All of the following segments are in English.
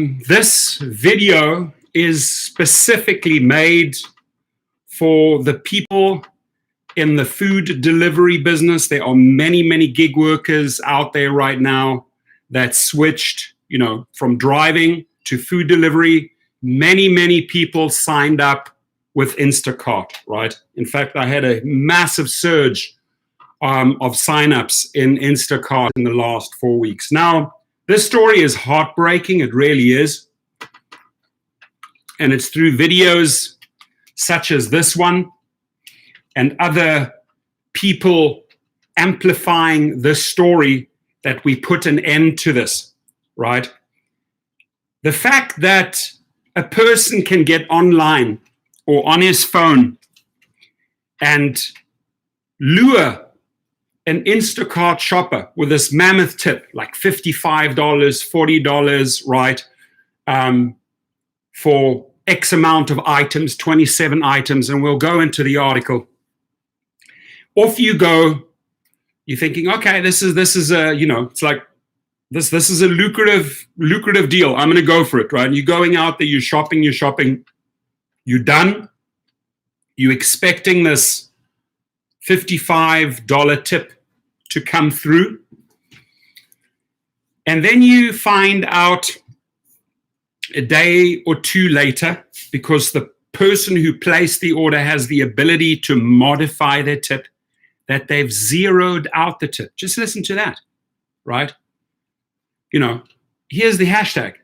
This video is specifically made for the people in the food delivery business. There are many, many gig workers out there right now that switched, from driving to food delivery. Many, many people signed up with Instacart, right? In fact, I had a massive surge of signups in Instacart in the last 4 weeks. Now, this story is heartbreaking. It really is. And it's through videos such as this one and other people amplifying this story that we put an end to this, right? The fact that a person can get online or on his phone and lure an Instacart shopper with this mammoth tip, like $55, $40, right, for X amount of items, 27 items, and we'll go into the article. Off you go. You're thinking, okay, this is a, it's like this is a lucrative deal. I'm going to go for it, right? You're going out there, you're shopping, you're done. You're expecting this $55 tip to come through. And then you find out a day or two later, because the person who placed the order has the ability to modify their tip, that they've zeroed out the tip. Just listen to that, right? Here's the hashtag.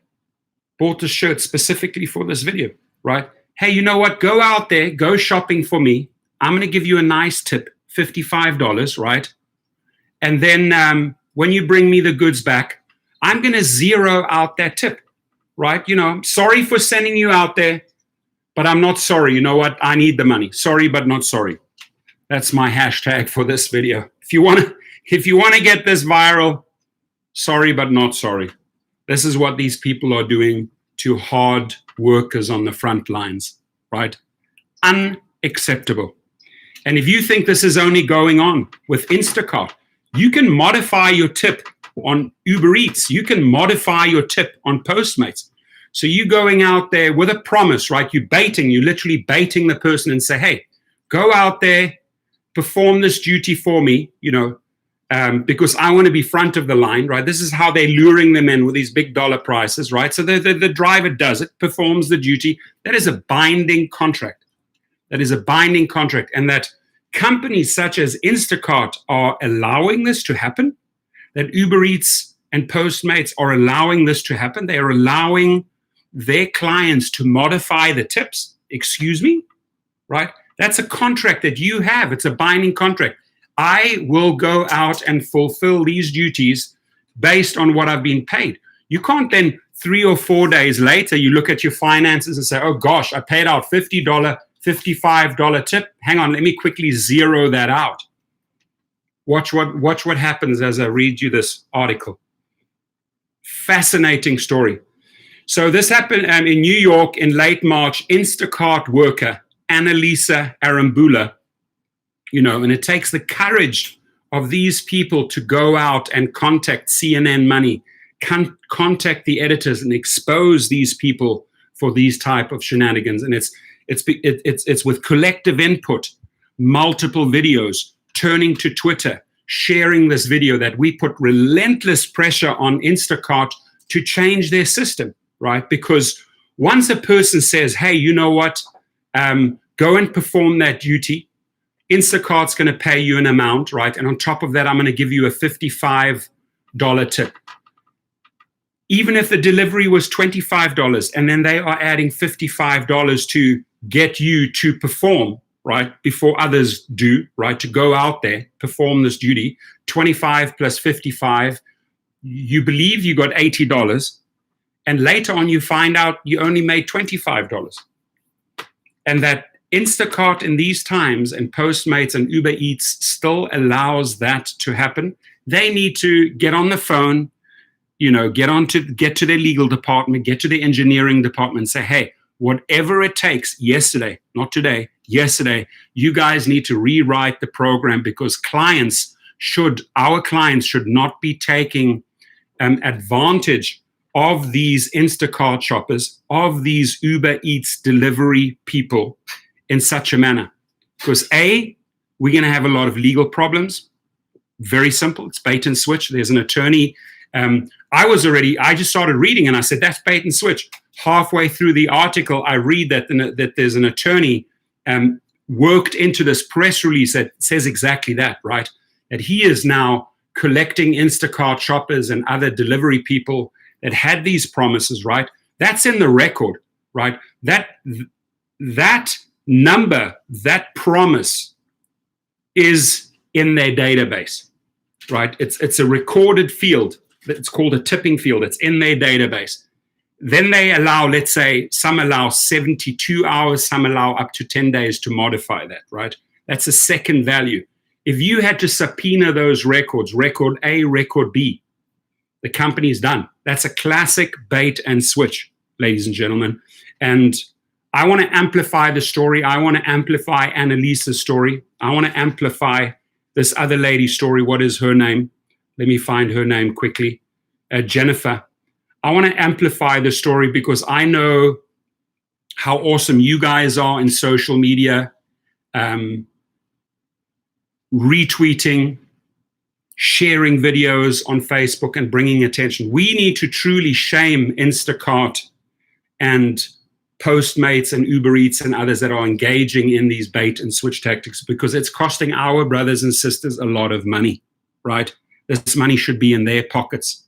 Bought this shirt specifically for this video, right? Hey, you know what? Go out there, go shopping for me. I'm going to give you a nice tip, $55, right? And then when you bring me the goods back, I'm going to zero out that tip, right? Sorry for sending you out there, but I'm not sorry. You know what? I need the money. Sorry, but not sorry. That's my hashtag for this video. If you want to get this viral, sorry, but not sorry. This is what these people are doing to hard workers on the front lines, right? Unacceptable. And if you think this is only going on with Instacart, you can modify your tip on Uber Eats. You can modify your tip on Postmates. So you're going out there with a promise, right? You're literally baiting the person and say, hey, go out there, perform this duty for me, because I want to be front of the line, right? This is how they're luring them in with these big dollar prices, right? So the driver does it, performs the duty. That is a binding contract. That is a binding contract. And that companies such as Instacart are allowing this to happen, that Uber Eats and Postmates are allowing this to happen. They are allowing their clients to modify the tips. Excuse me, right? That's a contract that you have. It's a binding contract. I will go out and fulfill these duties based on what I've been paid. You can't then 3 or 4 days later, you look at your finances and say, oh gosh, I paid out $50, $55 tip. Hang on, let me quickly zero that out. Watch what happens as I read you this article. Fascinating story. So this happened in New York in late March. Instacart worker Annalisa Arambula, and it takes the courage of these people to go out and contact CNN Money, contact the editors and expose these people for these type of shenanigans. And it's with collective input, multiple videos, turning to Twitter, sharing this video, that we put relentless pressure on Instacart to change their system, right? Because once a person says, hey, you know what? Go and perform that duty. Instacart's going to pay you an amount, right? And on top of that, I'm going to give you a $55 tip. Even if the delivery was $25 and then they are adding $55 to get you to perform, right, before others do, right, to go out there, perform this duty, 25 plus 55, you believe you got $80, and later on you find out you only made $25. And that Instacart in these times and Postmates and Uber Eats still allows that to happen. They need to get on the phone, get to their legal department, get to the engineering department and say, hey, whatever it takes, yesterday, not today, yesterday, you guys need to rewrite the program, because our clients should not be taking advantage of these Instacart shoppers, of these Uber Eats delivery people in such a manner? Because A, we're going to have a lot of legal problems. Very simple. It's bait and switch. There's an attorney. I just started reading and I said, that's bait and switch. Halfway through the article, I read that there's an attorney worked into this press release that says exactly that, right? That he is now collecting Instacart shoppers and other delivery people that had these promises, right? That's in the record, right? That number, that promise is in their database, right? It's a recorded field. It's called a tipping field. It's in their database. Then they allow, let's say, some allow 72 hours, some allow up to 10 days to modify that, right? That's a second value. If you had to subpoena those records, record A, record B, the company's done. That's a classic bait and switch, ladies and gentlemen. And I want to amplify the story. I want to amplify Annalisa's story. I want to amplify this other lady's story. What is her name? Let me find her name quickly. Jennifer. I want to amplify the story because I know how awesome you guys are in social media, retweeting, sharing videos on Facebook and bringing attention. We need to truly shame Instacart and Postmates and Uber Eats and others that are engaging in these bait and switch tactics because it's costing our brothers and sisters a lot of money, right? This money should be in their pockets.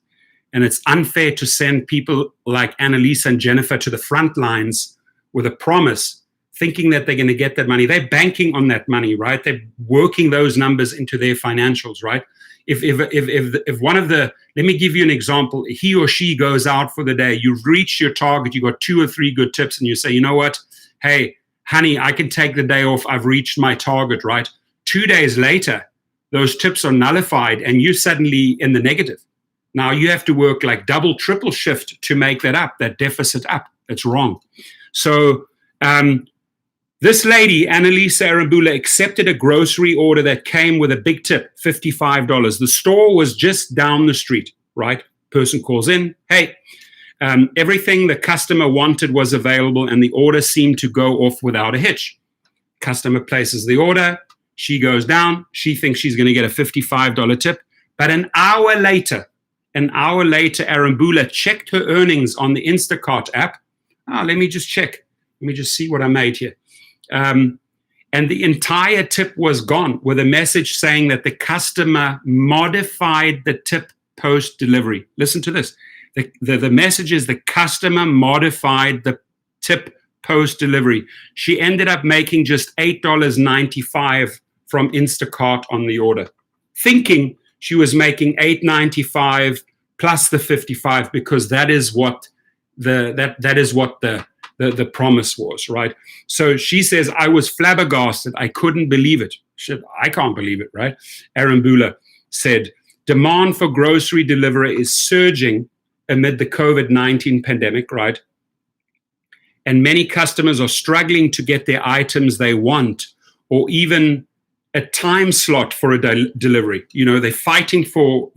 And it's unfair to send people like Annalisa and Jennifer to the front lines with a promise, thinking that they're going to get that money. They're banking on that money, right? They're working those numbers into their financials, right? If one of the, let me give you an example, he or she goes out for the day, you've reached your target, you got 2 or 3 good tips, and you say, you know what? Hey, honey, I can take the day off. I've reached my target, right? 2 days later, those tips are nullified and you're suddenly in the negative. Now you have to work like double, triple shift to make that up, that deficit up. It's wrong. So this lady, Annalisa Arambula, accepted a grocery order that came with a big tip, $55. The store was just down the street, right? Person calls in, hey, everything the customer wanted was available and the order seemed to go off without a hitch. Customer places the order. She goes down. She thinks she's going to get a $55 tip. But an hour later, Arambula checked her earnings on the Instacart app. Let me just check. Let me just see what I made here. And the entire tip was gone with a message saying that the customer modified the tip post-delivery. Listen to this. The message is the customer modified the tip post-delivery. She ended up making just $8.95 from Instacart on the order, thinking she was making $8.95 plus the $55 because that is what the promise was, right? So she says, I was flabbergasted. I couldn't believe it. Shit, I can't believe it, right? Arambula said, demand for grocery delivery is surging amid the COVID-19 pandemic, right? And many customers are struggling to get their items they want or even a time slot for a delivery. You know, they're fighting for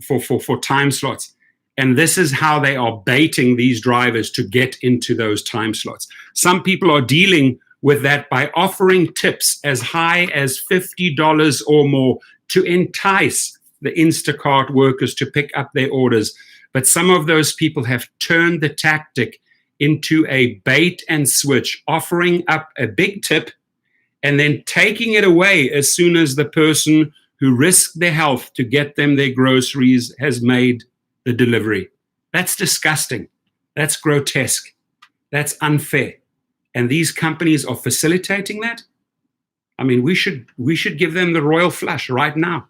time slots. And this is how they are baiting these drivers to get into those time slots. Some people are dealing with that by offering tips as high as $50 or more to entice the Instacart workers to pick up their orders. But some of those people have turned the tactic into a bait and switch, offering up a big tip and then taking it away as soon as the person who risked their health to get them their groceries has made the delivery. That's disgusting. That's grotesque. That's unfair. And these companies are facilitating that. I mean, we should give them the royal flush right now.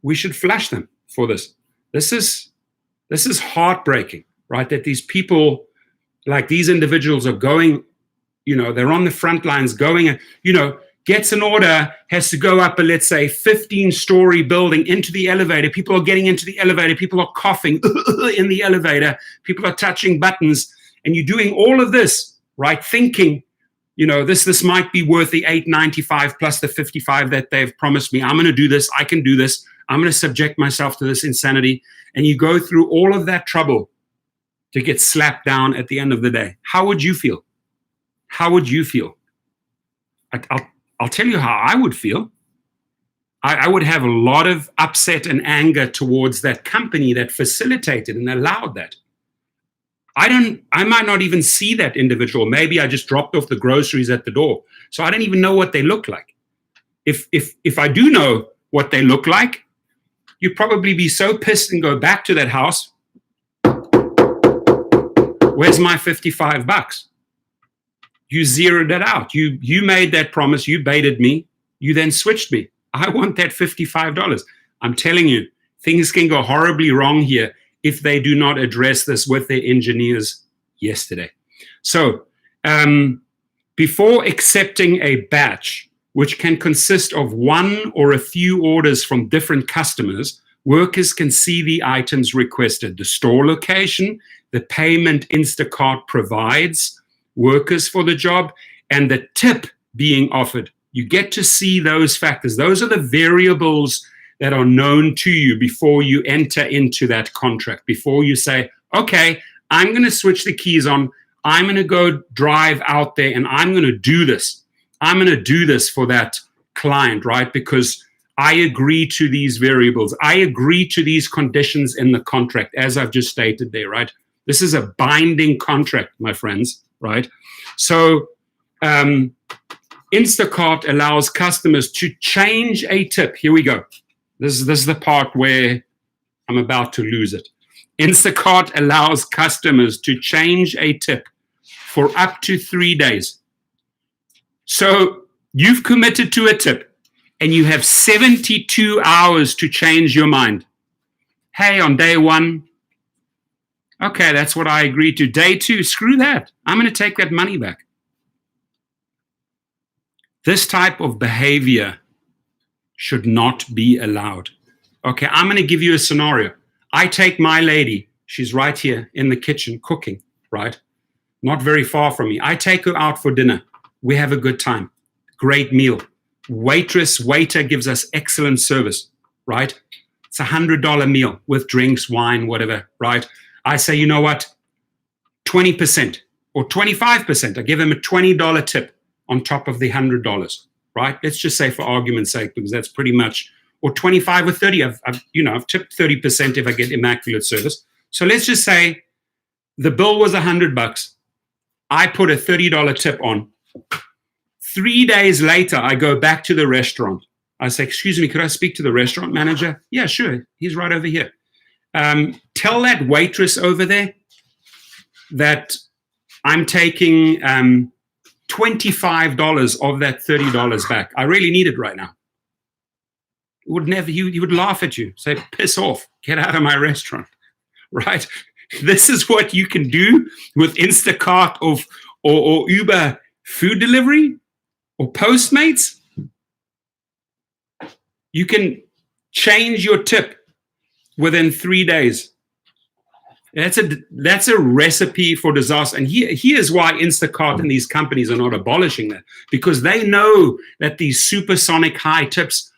We should flush them for this. This is heartbreaking, right? That these people, like these individuals, are going, you know, they're on the front lines going, you know, gets an order, has to go up a, let's say, 15-story building into the elevator. People are getting into the elevator. People are coughing in the elevator. People are touching buttons. And you're doing all of this, right? Thinking, you know, this might be worth the $8.95 plus the $55 that they've promised me. I'm going to do this. I can do this. I'm going to subject myself to this insanity. And you go through all of that trouble to get slapped down at the end of the day? How would you feel? How would you feel? I'll tell you how I would feel. I would have a lot of upset and anger towards that company that facilitated and allowed that. I might not even see that individual. Maybe I just dropped off the groceries at the door. So I don't even know what they look like. If I do know what they look like, you'd probably be so pissed and go back to that house. Where's my $55? You zeroed it out. You made that promise. You baited me. You then switched me. I want that $55. I'm telling you, things can go horribly wrong here if they do not address this with their engineers yesterday. So before accepting a batch, which can consist of one or a few orders from different customers, workers can see the items requested, the store location, the payment Instacart provides workers for the job, and the tip being offered. You get to see those factors. Those are the variables that are known to you before you enter into that contract, before you say, okay, I'm going to switch the keys on. I'm going to go drive out there and I'm going to do this. I'm going to do this for that client, right? Because I agree to these variables. I agree to these conditions in the contract, as I've just stated there, right? This is a binding contract, my friends, right? So Instacart allows customers to change a tip. Here we go. This is the part where I'm about to lose it. Instacart allows customers to change a tip for up to 3 days. So you've committed to a tip and you have 72 hours to change your mind. Hey, on day one, okay, that's what I agreed to. Day two, screw that. I'm going to take that money back. This type of behavior should not be allowed. Okay, I'm going to give you a scenario. I take my lady. She's right here in the kitchen cooking, right? Not very far from me. I take her out for dinner. We have a good time. Great meal. Waiter gives us excellent service, right? It's $100 meal with drinks, wine, whatever, right? I say, you know what? 20% or 25%. I give him a $20 tip on top of the $100, right? Let's just say for argument's sake, because that's pretty much, or 25 or 30. I've tipped 30% if I get immaculate service. So let's just say the bill was $100. I put a $30 tip on. 3 days later, I go back to the restaurant. I say, excuse me, could I speak to the restaurant manager? Yeah, sure. He's right over here. Tell that waitress over there that I'm taking $25 of that $30 back. I really need it right now. He would laugh at you, say, piss off, get out of my restaurant, right? This is what you can do with Instacart or Uber food delivery or Postmates. You can change your tip within 3 days. That's a recipe for disaster. And here's why Instacart and these companies are not abolishing that, because they know that these supersonic high tips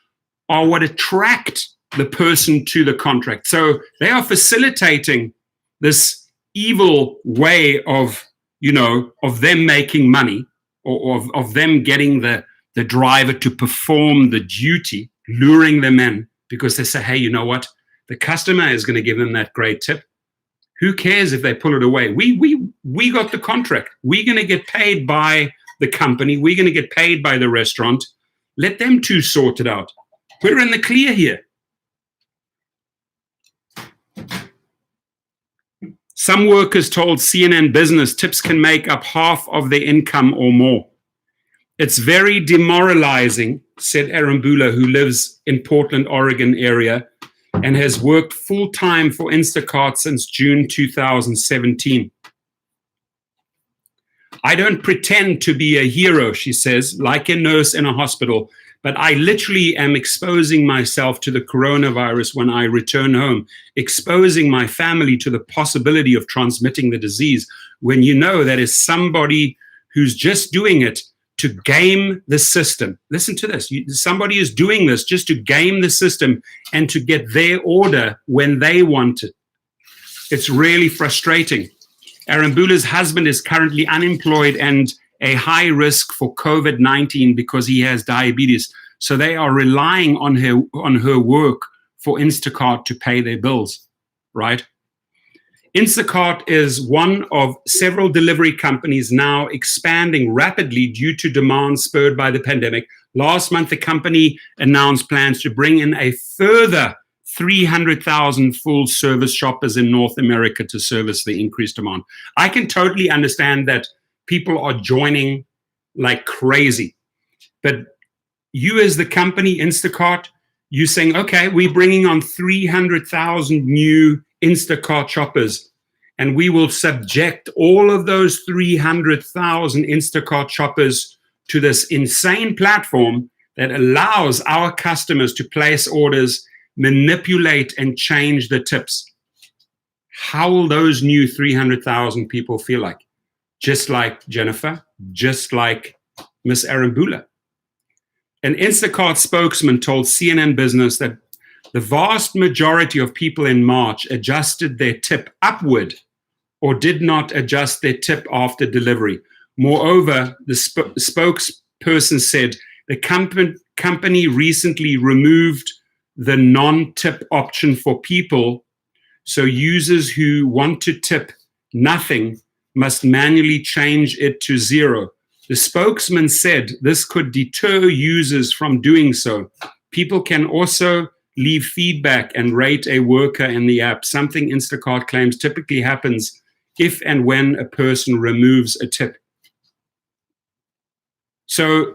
are what attract the person to the contract. So they are facilitating this evil way of them making money, or of them getting the driver to perform the duty, luring them in because they say, hey, you know what? The customer is going to give them that great tip. Who cares if they pull it away? We got the contract. We're going to get paid by the company. We're going to get paid by the restaurant. Let them two sort it out. We're in the clear here. Some workers told CNN Business tips can make up half of their income or more. It's very demoralizing, said Arambula, who lives in Portland, Oregon area, and has worked full-time for Instacart since June 2017. I don't pretend to be a hero, she says, like a nurse in a hospital, but I literally am exposing myself to the coronavirus when I return home, exposing my family to the possibility of transmitting the disease, when you know that is somebody who's just doing it to game the system. Listen to this. Somebody is doing this just to game the system and to get their order when they want it. It's really frustrating. Arambula's husband is currently unemployed and a high risk for COVID-19 because he has diabetes. So they are relying on her work for Instacart to pay their bills, right? Instacart is one of several delivery companies now expanding rapidly due to demand spurred by the pandemic. Last month, the company announced plans to bring in a further 300,000 full-service shoppers in North America to service the increased demand. I can totally understand that people are joining like crazy. But you as the company, Instacart, you saying, okay, we're bringing on 300,000 new Instacart shoppers, and we will subject all of those 300,000 Instacart shoppers to this insane platform that allows our customers to place orders, manipulate, and change the tips. How will those new 300,000 people feel like? Just like Jennifer, just like Miss Arambula. An Instacart spokesman told CNN Business that the vast majority of people in March adjusted their tip upward or did not adjust their tip after delivery. Moreover, the spokesperson said the company recently removed the non-tip option for people, so users who want to tip nothing must manually change it to zero. The spokesman said this could deter users from doing so. People can also leave feedback and rate a worker in the app, something Instacart claims typically happens if and when a person removes a tip. So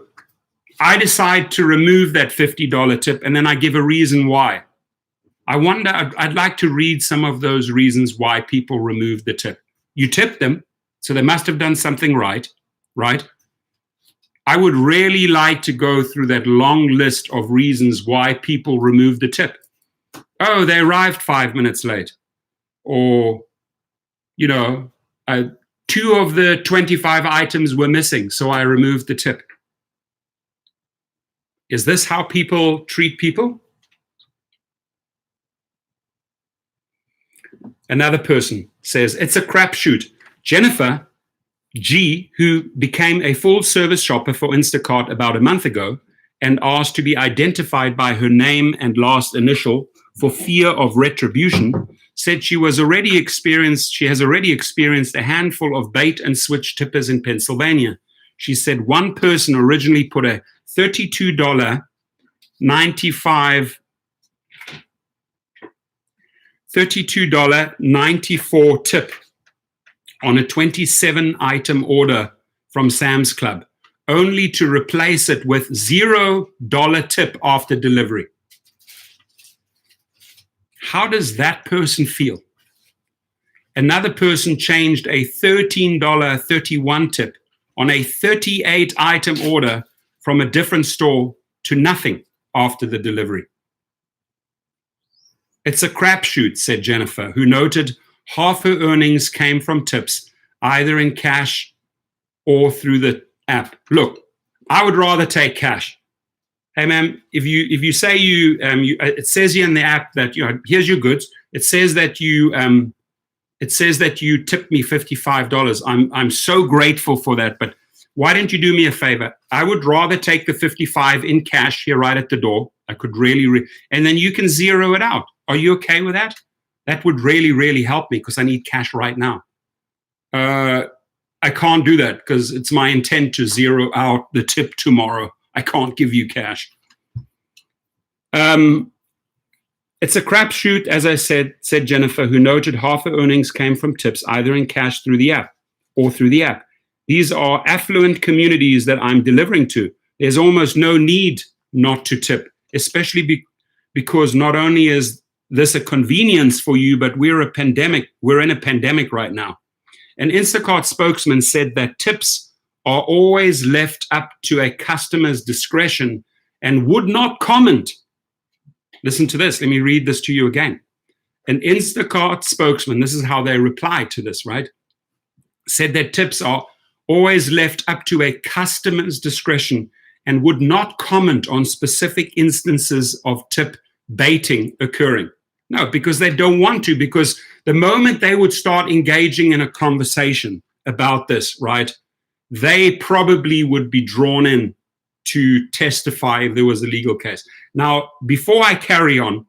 I decide to remove that $50 tip, and then I give a reason why. I wonder, I'd like to read some of those reasons why people remove the tip. You tip them, so they must have done something right? I would really like to go through that long list of reasons why people remove the tip. Oh, they arrived 5 minutes late. Or, 2 of the 25 items were missing, so I removed the tip. Is this how people treat people? Another person says, it's a crapshoot. Jennifer G, who became a full-service shopper for Instacart about a month ago and asked to be identified by her name and last initial for fear of retribution, said she has already experienced a handful of bait and switch tippers in Pennsylvania. She said one person originally put a $32.94 tip on a 27-item order from Sam's Club, only to replace it with $0 tip after delivery. How does that person feel? Another person changed a $13.31 tip on a 38-item order from a different store to nothing after the delivery. It's a crapshoot, said Jennifer, who noted half her earnings came from tips, either in cash or through the app. Look, I would rather take cash. Hey, ma'am, if you say it says here in the app that here's your goods. It says that you tipped me $55. I'm so grateful for that. But why don't you do me a favor? I would rather take the $55 in cash here right at the door. I could really, and then you can zero it out. Are you okay with that? That would really, really help me because I need cash right now. I can't do that because it's my intent to zero out the tip tomorrow. I can't give you cash. It's a crapshoot, as I said Jennifer, who noted half her earnings came from tips, either in cash through the app or through the app. These are affluent communities that I'm delivering to. There's almost no need not to tip, especially because not only is this a convenience for you, but we're in a pandemic right now. An Instacart spokesman said that tips are always left up to a customer's discretion and would not comment. Listen to this. Let me read this to you again. An Instacart spokesman, this is how they replied to this, right? Said that tips are always left up to a customer's discretion and would not comment on specific instances of tip baiting occurring. No, because they don't want to, because the moment they would start engaging in a conversation about this, right, they probably would be drawn in to testify if there was a legal case. Now, before I carry on,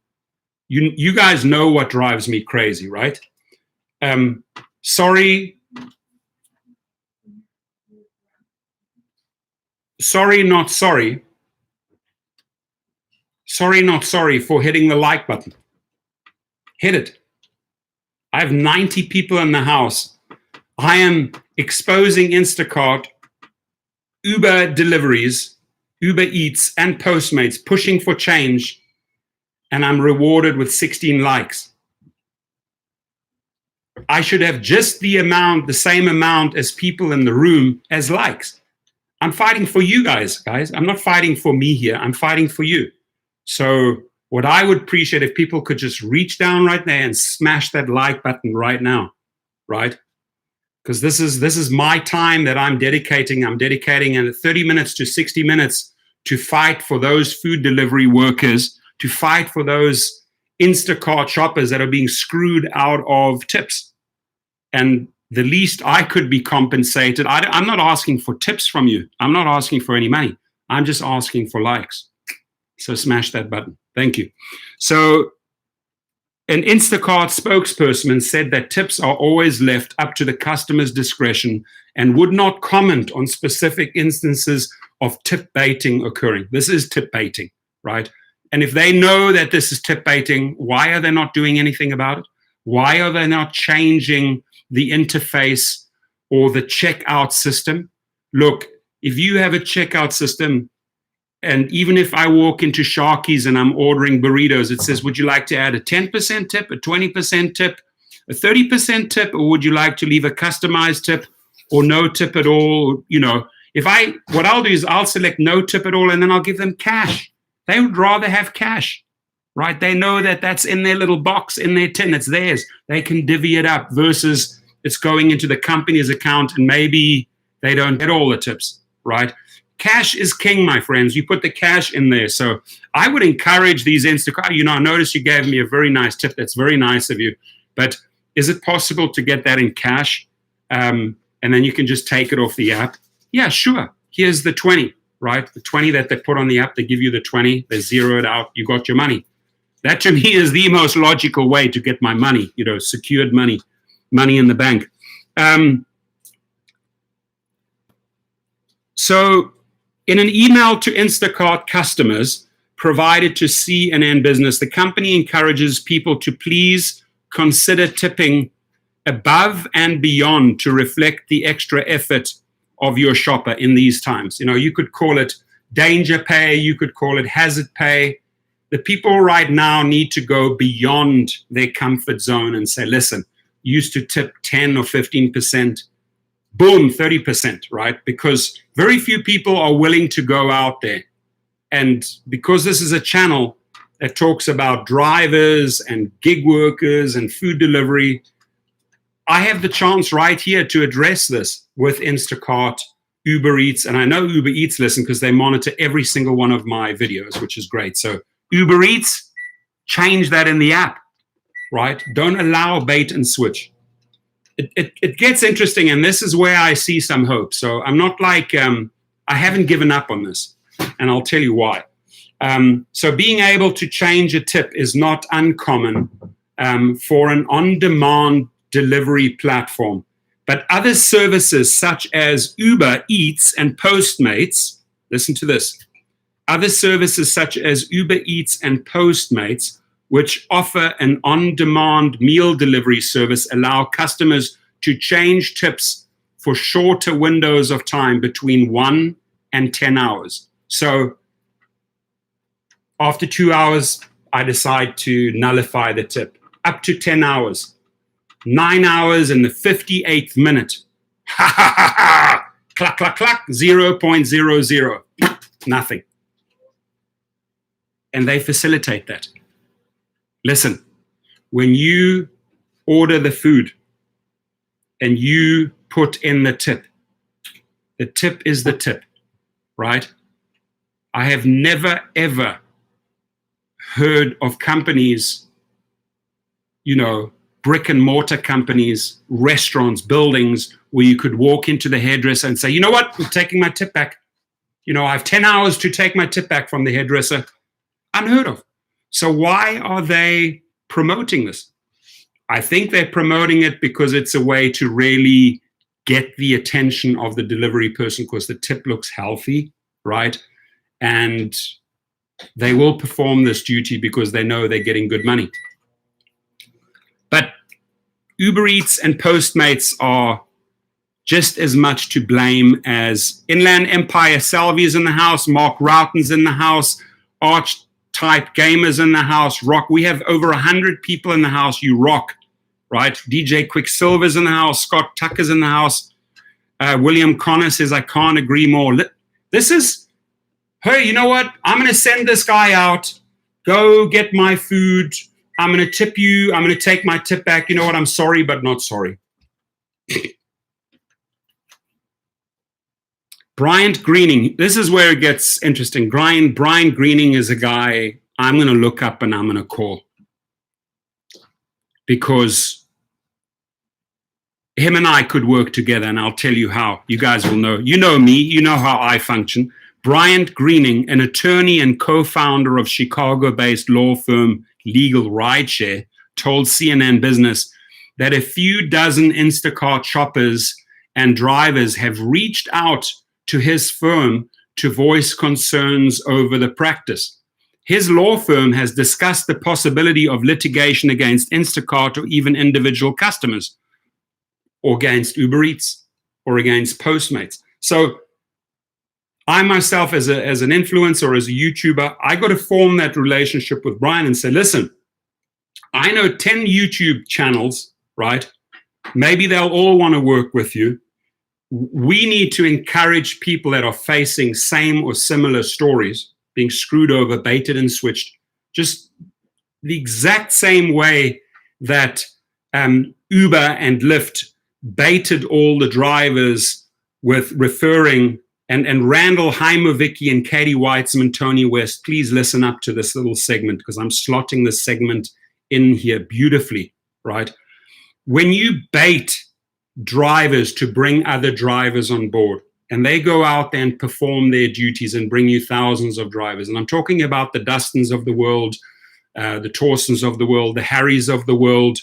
you guys know what drives me crazy, right? Sorry, not sorry. Sorry, not sorry for hitting the like button. Hit it. I have 90 people in the house. I am exposing Instacart, Uber deliveries, Uber Eats, and Postmates, pushing for change, and I'm rewarded with 16 likes. I should have just the same amount as people in the room as likes. I'm fighting for you guys. I'm not fighting for me here. I'm fighting for you. So what I would appreciate if people could just reach down right there and smash that like button right now, right? Because this is my time that I'm dedicating in 30 minutes to 60 minutes to fight for those food delivery workers, to fight for those Instacart shoppers that are being screwed out of tips. And the least I could be compensated, I'm not asking for tips from you. I'm not asking for any money. I'm just asking for likes. So smash that button. Thank you. So an Instacart spokesperson said that tips are always left up to the customer's discretion and would not comment on specific instances of tip baiting occurring. This is tip baiting, right? And if they know that this is tip baiting, why are they not doing anything about it? Why are they not changing the interface or the checkout system? Look, if you have a checkout system, and even if I walk into Sharky's and I'm ordering burritos, it says, would you like to add a 10% tip, a 20% tip, a 30% tip, or would you like to leave a customized tip or no tip at all? You know, what I'll do is I'll select no tip at all, and then I'll give them cash. They would rather have cash, right? They know that that's in their little box, in their tin, it's theirs. They can divvy it up versus it's going into the company's account and maybe they don't get all the tips, right? Cash is king, my friends. You put the cash in there. So I would encourage these Instacart. I noticed you gave me a very nice tip. That's very nice of you. But is it possible to get that in cash? And then you can just take it off the app? Yeah, sure. Here's the 20, right? The 20 that they put on the app, they give you the 20, they zero it out, you got your money. That to me is the most logical way to get my money, secured money in the bank. So in an email to Instacart customers provided to C&N Business, the company encourages people to please consider tipping above and beyond to reflect the extra effort of your shopper in these times. You could call it danger pay, you could call it hazard pay. The people right now need to go beyond their comfort zone and say, listen, you used to tip 10 or 15%. Boom, 30%, right? Because very few people are willing to go out there. And because this is a channel that talks about drivers and gig workers and food delivery, I have the chance right here to address this with Instacart, Uber Eats, and I know Uber Eats listen because they monitor every single one of my videos, which is great. So Uber Eats, change that in the app, right? Don't allow bait and switch. It gets interesting, and this is where I see some hope. So I'm not like, I haven't given up on this, and I'll tell you why. So being able to change a tip is not uncommon for an on-demand delivery platform. But other services such as Uber Eats and Postmates, listen to this, other services such as Uber Eats and Postmates, which offer an on-demand meal delivery service, allow customers to change tips for shorter windows of time between 1 and 10 hours. So after 2 hours, I decide to nullify the tip. Up to 10 hours. 9 hours in the 58th minute. Ha ha ha ha! Cluck, cluck, cluck, 0.00. Nothing. And they facilitate that. Listen, when you order the food and you put in the tip is the tip, right? I have never, ever heard of companies brick and mortar companies, restaurants, buildings, where you could walk into the hairdresser and say, you know what, I'm taking my tip back. I have 10 hours to take my tip back from the hairdresser. Unheard of. So why are they promoting this? I think they're promoting it because it's a way to really get the attention of the delivery person because the tip looks healthy, right? And they will perform this duty because they know they're getting good money. But Uber Eats and Postmates are just as much to blame as Inland Empire. Salvi's in the house, Mark Roughton's in the house, Arch-type gamers in the house, Rock. We have over 100 people in the house. You rock, right? DJ Quicksilver's in the house, Scott Tucker's in the house. William Connor says, I can't agree more. This is, hey, you know what? I'm going to send this guy out. Go get my food. I'm going to tip you. I'm going to take my tip back. You know what? I'm sorry, but not sorry. Bryant Greening. This is where it gets interesting. Brian Greening is a guy I'm going to look up and I'm going to call. Because him and I could work together, and I'll tell you how. You guys will know. You know me. You know how I function. Bryant Greening, an attorney and co-founder of Chicago-based law firm Legal Rideshare, told CNN Business that a few dozen Instacart shoppers and drivers have reached out to his firm to voice concerns over the practice. His law firm has discussed the possibility of litigation against Instacart or even individual customers, or against Uber Eats, or against Postmates. So I myself, as an influencer, as a YouTuber, I got to form that relationship with Brian and say, listen, I know 10 YouTube channels, right? Maybe they'll all want to work with you. We need to encourage people that are facing same or similar stories, being screwed over, baited and switched, just the exact same way that Uber and Lyft baited all the drivers with referring, and Randall Heimovicki and Katie Weitzman, Tony West, please listen up to this little segment because I'm slotting this segment in here beautifully, right? When you bait drivers to bring other drivers on board, and they go out there and perform their duties and bring you thousands of drivers, and I'm talking about the Dustins of the world, the Torsons of the world, the Harrys of the world.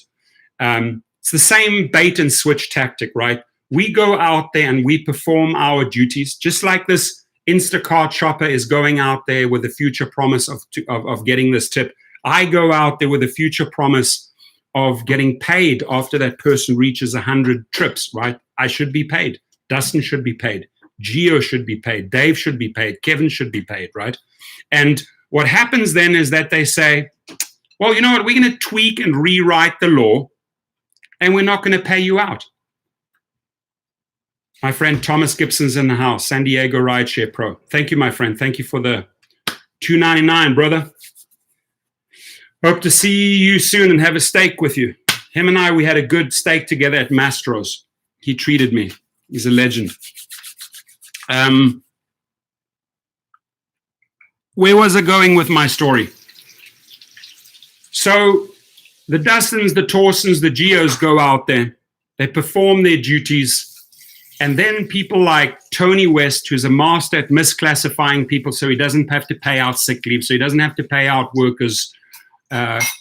It's the same bait and switch tactic, right? We go out there and we perform our duties, just like this Instacart shopper is going out there with a future promise of getting this tip. I go out there with a future promise of getting paid after that person reaches 100 trips, right? I should be paid. Dustin should be paid. Gio should be paid. Dave should be paid. Kevin should be paid, right? And what happens then is that they say, well, you know what? We're going to tweak and rewrite the law, and we're not going to pay you out. My friend Thomas Gibson's in the house, San Diego Rideshare Pro. Thank you, my friend. Thank you for the $2.99, brother. Hope to see you soon and have a steak with you. Him and I, we had a good steak together at Mastro's. He treated me. He's a legend. Where was I going with my story? So the Dustins, the Torsons, the Geos go out there. They perform their duties. And then people like Tony West, who's a master at misclassifying people so he doesn't have to pay out sick leave, so he doesn't have to pay out workers'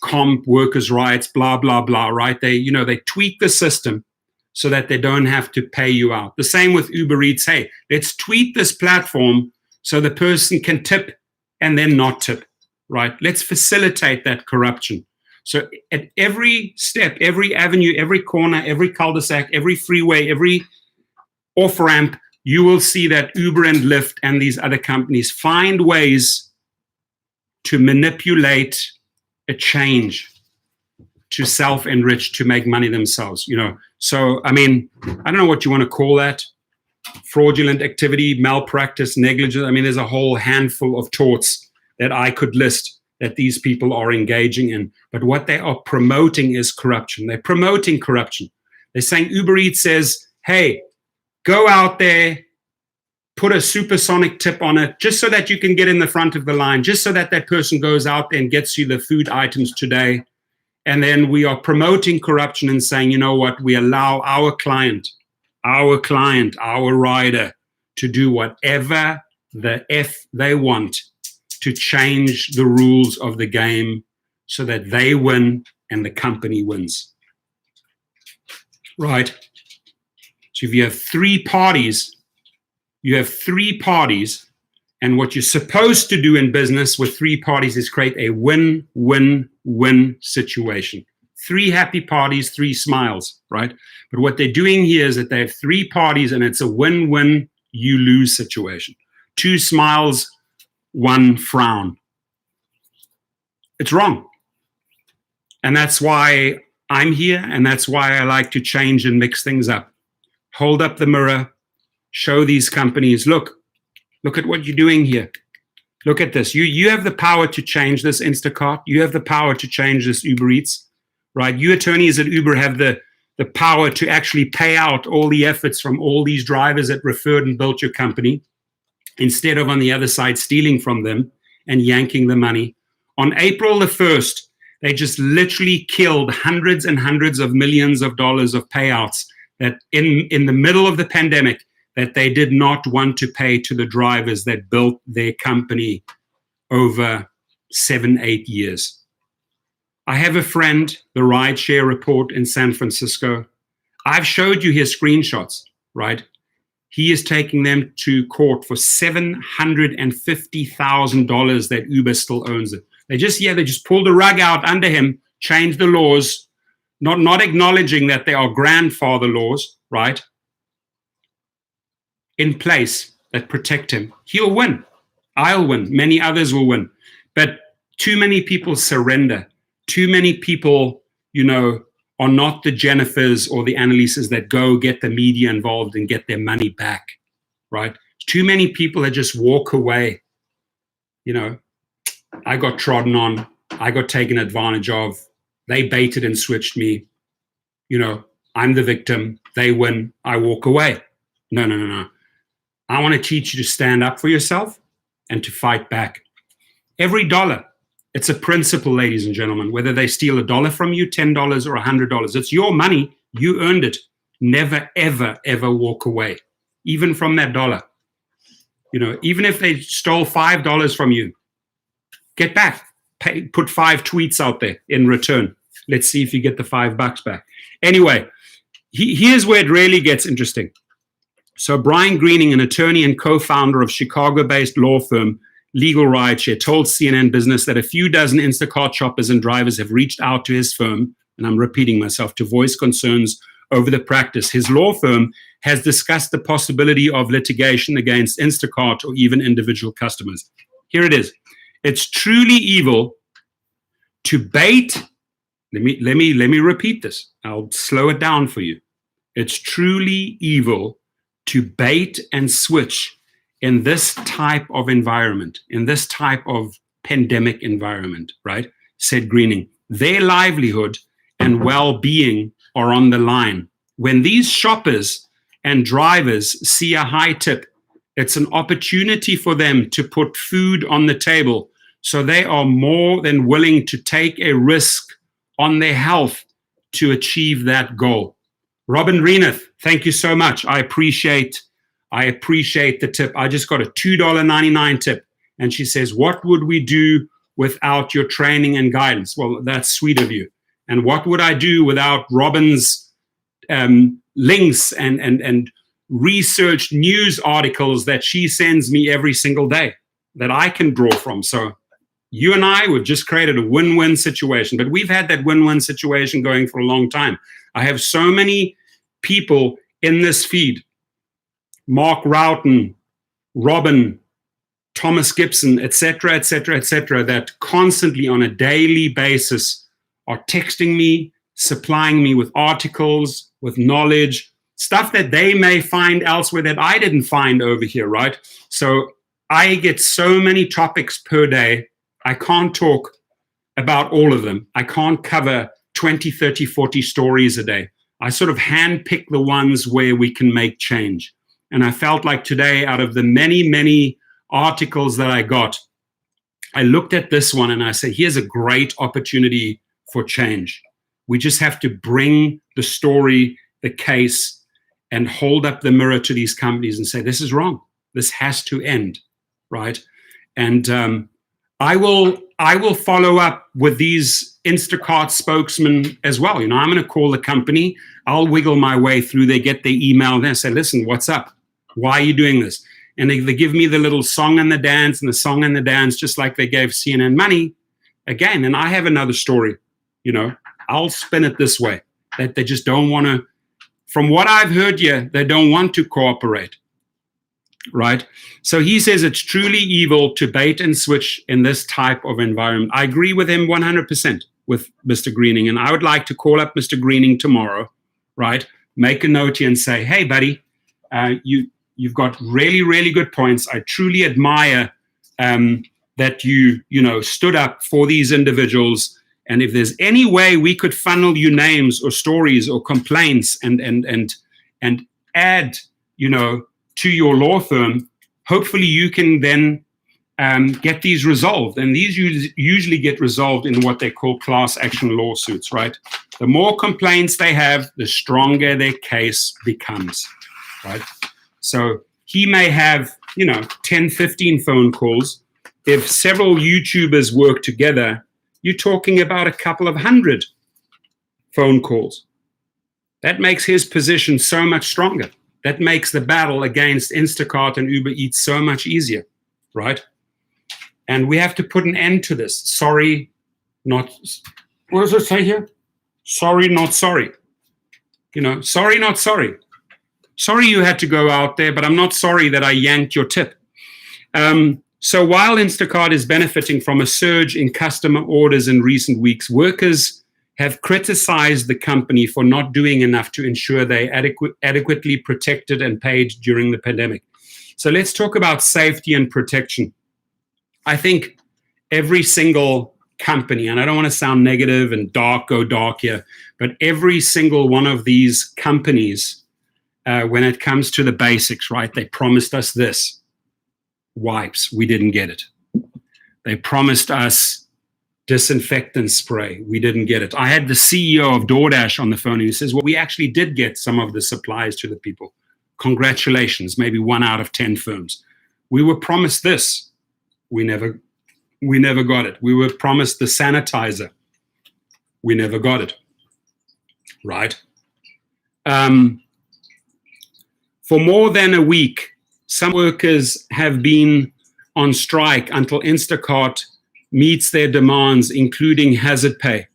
comp, workers' rights, blah, blah, blah, right? They tweak the system so that they don't have to pay you out. The same with Uber Eats. Hey, let's tweak this platform so the person can tip and then not tip, right? Let's facilitate that corruption. So at every step, every avenue, every corner, every cul-de-sac, every freeway, every off-ramp, you will see that Uber and Lyft and these other companies find ways to manipulate a change to self-enrich, to make money themselves, So, I mean, I don't know what you want to call that. Fraudulent activity, malpractice, negligence. I mean, there's a whole handful of torts that I could list that these people are engaging in. But what they are promoting is corruption. They're promoting corruption. They're saying Uber Eats says, hey, go out there, put a supersonic tip on it, just so that you can get in the front of the line, just so that that person goes out there and gets you the food items today. And then we are promoting corruption and saying, you know what, we allow our client, our rider to do whatever the F they want to change the rules of the game so that they win and the company wins. Right? So if you have three parties, and what you're supposed to do in business with three parties is create a win-win-win situation. Three happy parties, three smiles, right? But what they're doing here is that they have three parties and it's a win-win, you lose situation. Two smiles, one frown. It's wrong. And that's why I'm here, and that's why I like to change and mix things up. Hold up the mirror, show these companies, look at what you're doing here. Look at this. You have the power to change this Instacart. You have the power to change this Uber Eats, right? You attorneys at Uber have the power to actually pay out all the efforts from all these drivers that referred and built your company, instead of on the other side stealing from them and yanking the money. On April the 1st, they just literally killed hundreds and hundreds of millions of dollars of payouts that in the middle of the pandemic that they did not want to pay to the drivers that built their company over 7-8 years. I have a friend, the rideshare report in San Francisco. I've showed you his screenshots, right? He is taking them to court for $750,000 that Uber still owns it. They just pulled the rug out under him, changed the laws, not acknowledging that they are grandfather laws, right, in place that protect him. He'll win. I'll win. Many others will win. But too many people surrender. Too many people, are not the Jennifers or the Annalises that go get the media involved and get their money back, right? Too many people that just walk away. I got trodden on. I got taken advantage of. They baited and switched me. I'm the victim. They win. I walk away. No. I want to teach you to stand up for yourself and to fight back. Every dollar, it's a principle, ladies and gentlemen, whether they steal $1 from you, $10 or $100, it's your money. You earned it. Never, ever, ever walk away, even from that dollar. Even if they stole $5 from you, get back. Put 5 tweets out there in return. Let's see if you get the $5 back. Anyway, here's where it really gets interesting. So Brian Greening, an attorney and co-founder of Chicago-based law firm Legal Rideshare, told CNN Business that a few dozen Instacart shoppers and drivers have reached out to his firm, and I'm repeating myself, to voice concerns over the practice. His law firm has discussed the possibility of litigation against Instacart or even individual customers. Here it is. It's truly evil to bait. Let me repeat this. I'll slow it down for you. It's truly evil to bait and switch in this type of environment, in this type of pandemic environment, right? Said Greening. Their livelihood and well-being are on the line. When these shoppers and drivers see a high tip, it's an opportunity for them to put food on the table. So they are more than willing to take a risk on their health to achieve that goal. Robin Reeneth, thank you so much. I appreciate the tip. I just got a $2.99 tip. And she says, what would we do without your training and guidance? Well, that's sweet of you. And what would I do without Robin's links and researched news articles that she sends me every single day that I can draw from? So you and I, we've just created a win-win situation. But we've had that win-win situation going for a long time. I have so many people in this feed, Mark Roughton, Robin, Thomas Gibson, etc., that constantly on a daily basis are texting me, supplying me with articles, with knowledge, stuff that they may find elsewhere that I didn't find over here, right? So I get so many topics per day. I can't talk about all of them. I can't cover 20, 30, 40 stories a day. I sort of handpick the ones where we can make change. And I felt like today, out of the many, many articles that I got, I looked at this one and I said, here's a great opportunity for change. We just have to bring the story, the case, and hold up the mirror to these companies and say, this is wrong. This has to end, right? And I will follow up with these Instacart spokesmen as well. I'm going to call the company. I'll wiggle my way through. They get their email and say, listen, what's up? Why are you doing this? And they give me the little song and the dance and the song and the dance, just like they gave CNN money. Again, and I have another story. I'll spin it this way, that they just don't want to, from what I've heard here, they don't want to cooperate, right? So he says it's truly evil to bait and switch in this type of environment. I agree with him 100% with Mr. Greening, and I would like to call up Mr. Greening tomorrow, right? Make a note here and say, hey, buddy, you've got really, really good points. I truly admire that you stood up for these individuals. And if there's any way we could funnel you names or stories or complaints and add, to your law firm, hopefully you can then get these resolved. And these usually get resolved in what they call class action lawsuits, right? The more complaints they have, the stronger their case becomes, right? So he may have, 10, 15 phone calls. If several YouTubers work together, you're talking about a couple of 100 phone calls. That makes his position so much stronger. That makes the battle against Instacart and Uber Eats so much easier, right? And we have to put an end to this. Sorry, not, what does it say here? Sorry, not sorry. Sorry, not sorry. Sorry you had to go out there, but I'm not sorry that I yanked your tip. So while Instacart is benefiting from a surge in customer orders in recent weeks, workers have criticized the company for not doing enough to ensure they adequately protected and paid during the pandemic. So let's talk about safety and protection. I think every single company, and I don't want to sound negative and go dark here, but every single one of these companies, when it comes to the basics, right, they promised us this. Wipes, we didn't get it. They promised us disinfectant spray, we didn't get it. I had the CEO of DoorDash on the phone and he says, well, we actually did get some of the supplies to the people. Congratulations, maybe 1 out of 10 firms. We were promised this. We never got it. We were promised the sanitizer. We never got it, right? For more than a week, some workers have been on strike until Instacart meets their demands, including hazard pay,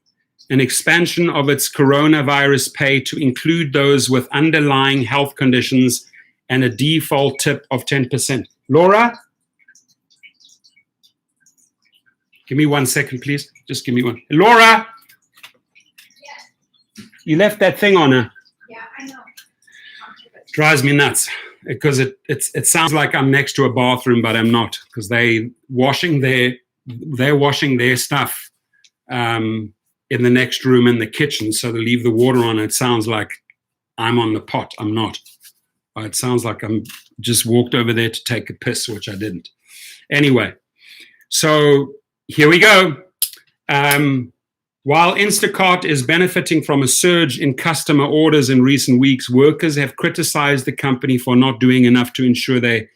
an expansion of its coronavirus pay to include those with underlying health conditions, and a default tip of 10%. Laura? Give me 1 second, please. Just give me one. Laura? Yes. You left that thing on her. Yeah, I know. Drives me nuts. Because it sounds like I'm next to a bathroom, but I'm not, because they're washing their stuff in the next room in the kitchen. So they leave the water on. It sounds like I'm on the pot. I'm not. It sounds like I'm just walked over there to take a piss, which I didn't. Anyway, so here we go. While Instacart is benefiting from a surge in customer orders in recent weeks, workers have criticized the company for not doing enough to ensure they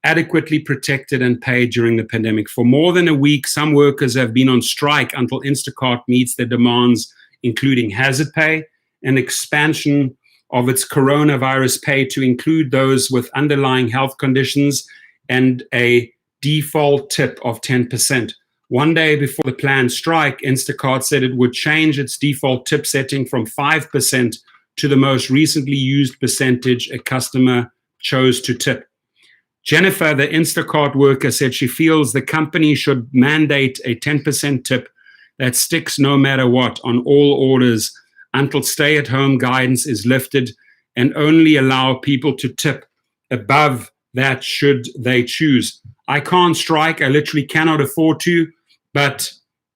adequately protected and paid during the pandemic. For more than a week, some workers have been on strike until Instacart meets their demands, including hazard pay, an expansion of its coronavirus pay to include those with underlying health conditions, and a default tip of 10%. One day before the planned strike, Instacart said it would change its default tip setting from 5% to the most recently used percentage a customer chose to tip. Jennifer, the Instacart worker, said she feels the company should mandate a 10% tip that sticks no matter what on all orders until stay-at-home guidance is lifted, and only allow people to tip above that should they choose. I can't strike. I literally cannot afford to. But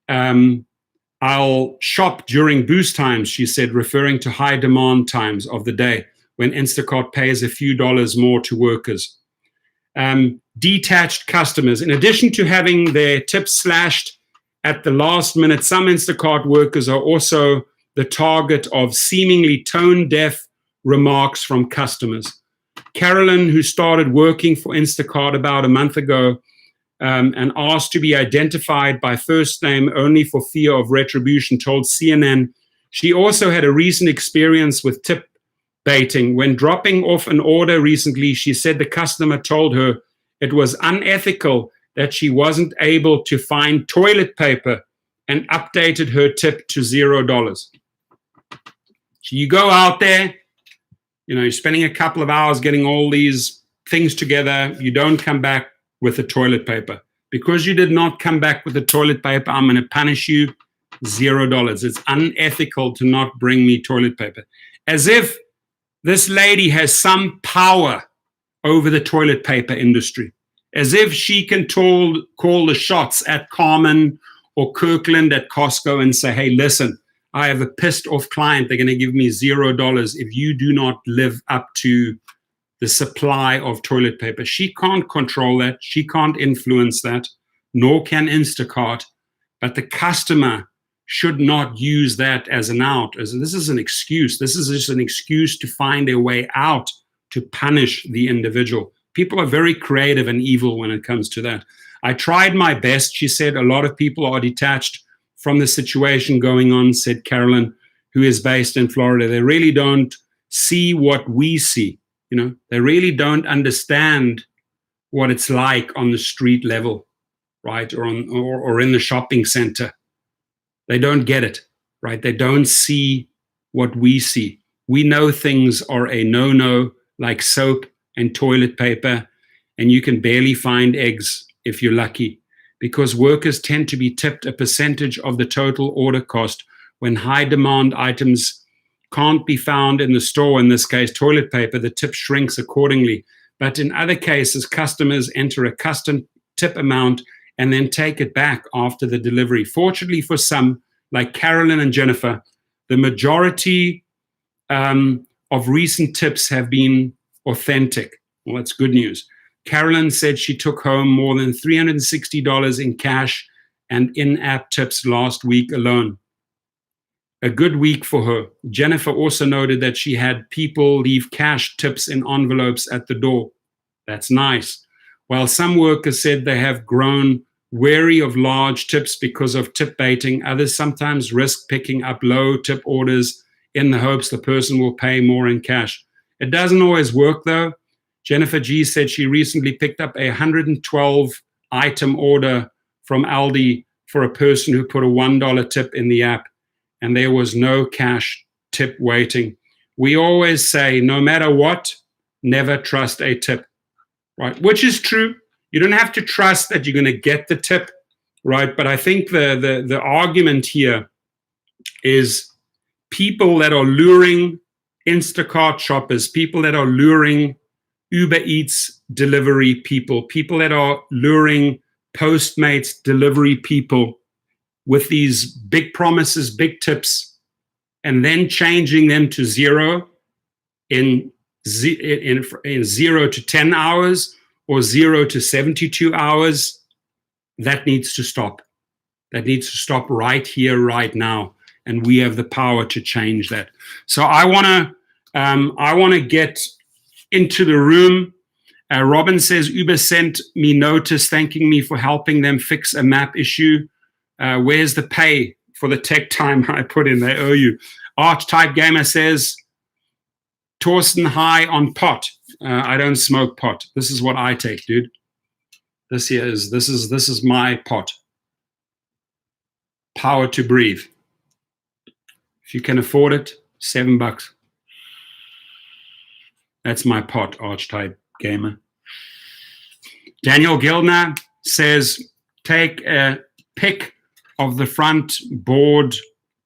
I'll shop during boost times, she said, referring to high demand times of the day when Instacart pays a few dollars more to workers. Detached customers, in addition to having their tips slashed at the last minute, some Instacart workers are also the target of seemingly tone-deaf remarks from customers. Carolyn, who started working for Instacart about a month ago and asked to be identified by first name only for fear of retribution, told CNN she also had a recent experience with tip baiting. When dropping off an order recently, she said the customer told her it was unethical that she wasn't able to find toilet paper and updated her tip to $0. So you go out there, you're spending a couple of hours getting all these things together. You don't come back with the toilet paper. Because you did not come back with the toilet paper, I'm going to punish you $0. It's unethical to not bring me toilet paper. As if this lady has some power over the toilet paper industry. As if she can call the shots at Carmen or Kirkland at Costco and say, hey, listen, I have a pissed off client. They're going to give me $0 if you do not live up to the supply of toilet paper. She can't control that. She can't influence that, nor can Instacart. But the customer should not use that as an out. This is an excuse. This is just an excuse to find a way out to punish the individual. People are very creative and evil when it comes to that. I tried my best, she said. A lot of people are detached from the situation going on, said Carolyn, who is based in Florida. They really don't see what we see. They really don't understand what it's like on the street level, right? Or in the shopping center. They don't get it, right? They don't see what we see. We know things are a no-no, like soap and toilet paper, and you can barely find eggs if you're lucky, because workers tend to be tipped a percentage of the total order cost when high-demand items can't be found in the store. In this case, toilet paper, the tip shrinks accordingly. But in other cases, customers enter a custom tip amount and then take it back after the delivery. Fortunately for some, like Carolyn and Jennifer, the majority of recent tips have been authentic. Well, that's good news. Carolyn said she took home more than $360 in cash and in-app tips last week alone. A good week for her. Jennifer also noted that she had people leave cash tips in envelopes at the door. That's nice. While some workers said they have grown wary of large tips because of tip baiting, others sometimes risk picking up low tip orders in the hopes the person will pay more in cash. It doesn't always work, though. Jennifer G said she recently picked up a 112-item order from Aldi for a person who put a $1 tip in the app, and there was no cash tip waiting. We always say, no matter what, never trust a tip, right? Which is true. You don't have to trust that you're going to get the tip, right? But I think the argument here is people that are luring Instacart shoppers, people that are luring Uber Eats delivery people, people that are luring Postmates delivery people with these big promises, big tips, and then changing them to zero in 0 to 10 hours or 0 to 72 hours, that needs to stop. That needs to stop right here, right now. And we have the power to change that. So I want to get into the room. Robin says, Uber sent me notice thanking me for helping them fix a map issue. Where's the pay for the tech time I put in? They owe you. Archetype Gamer says, Torsten high on pot. I don't smoke pot. This is what I take, dude. This is my pot. Power to breathe. If you can afford it, $7. That's my pot, Archetype Gamer. Daniel Gildner says, take a pic of the front board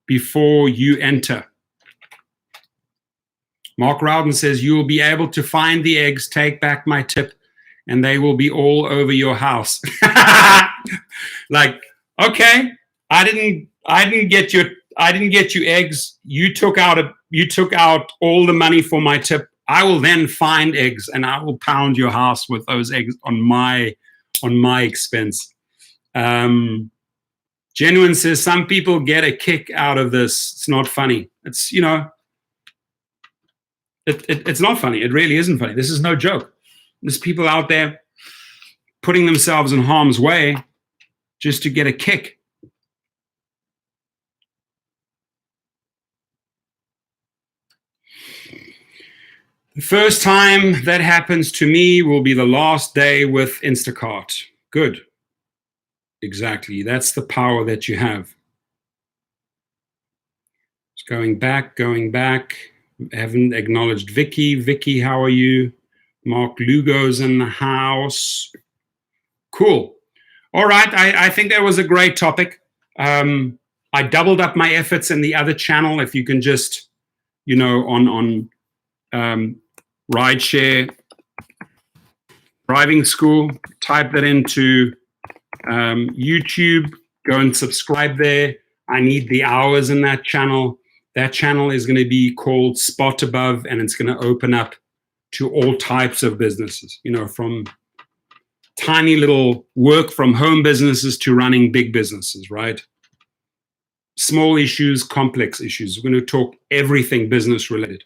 before you enter. Mark Rowden says, you will be able to find the eggs, take back my tip, and they will be all over your house. Like, okay, I didn't get you eggs. You took out all the money for my tip. I will then find eggs and I will pound your house with those eggs on my expense. Genuine says, some people get a kick out of this. It's not funny. It's, it's not funny. It really isn't funny. This is no joke. There's people out there putting themselves in harm's way just to get a kick. The first time that happens to me will be the last day with Instacart. Good. Exactly. That's the power that you have. Just going back. I haven't acknowledged Vicky. Vicky, how are you? Mark Lugo's in the house. Cool. All right. I think that was a great topic. I doubled up my efforts in the other channel. If you can just, on rideshare driving school, type that into YouTube, go and subscribe there. I need the hours in that channel. That channel is going to be called Spot Above, and it's going to open up to all types of businesses, from tiny little work from home businesses to running big businesses, right? Small issues, complex issues. We're going to talk everything business related,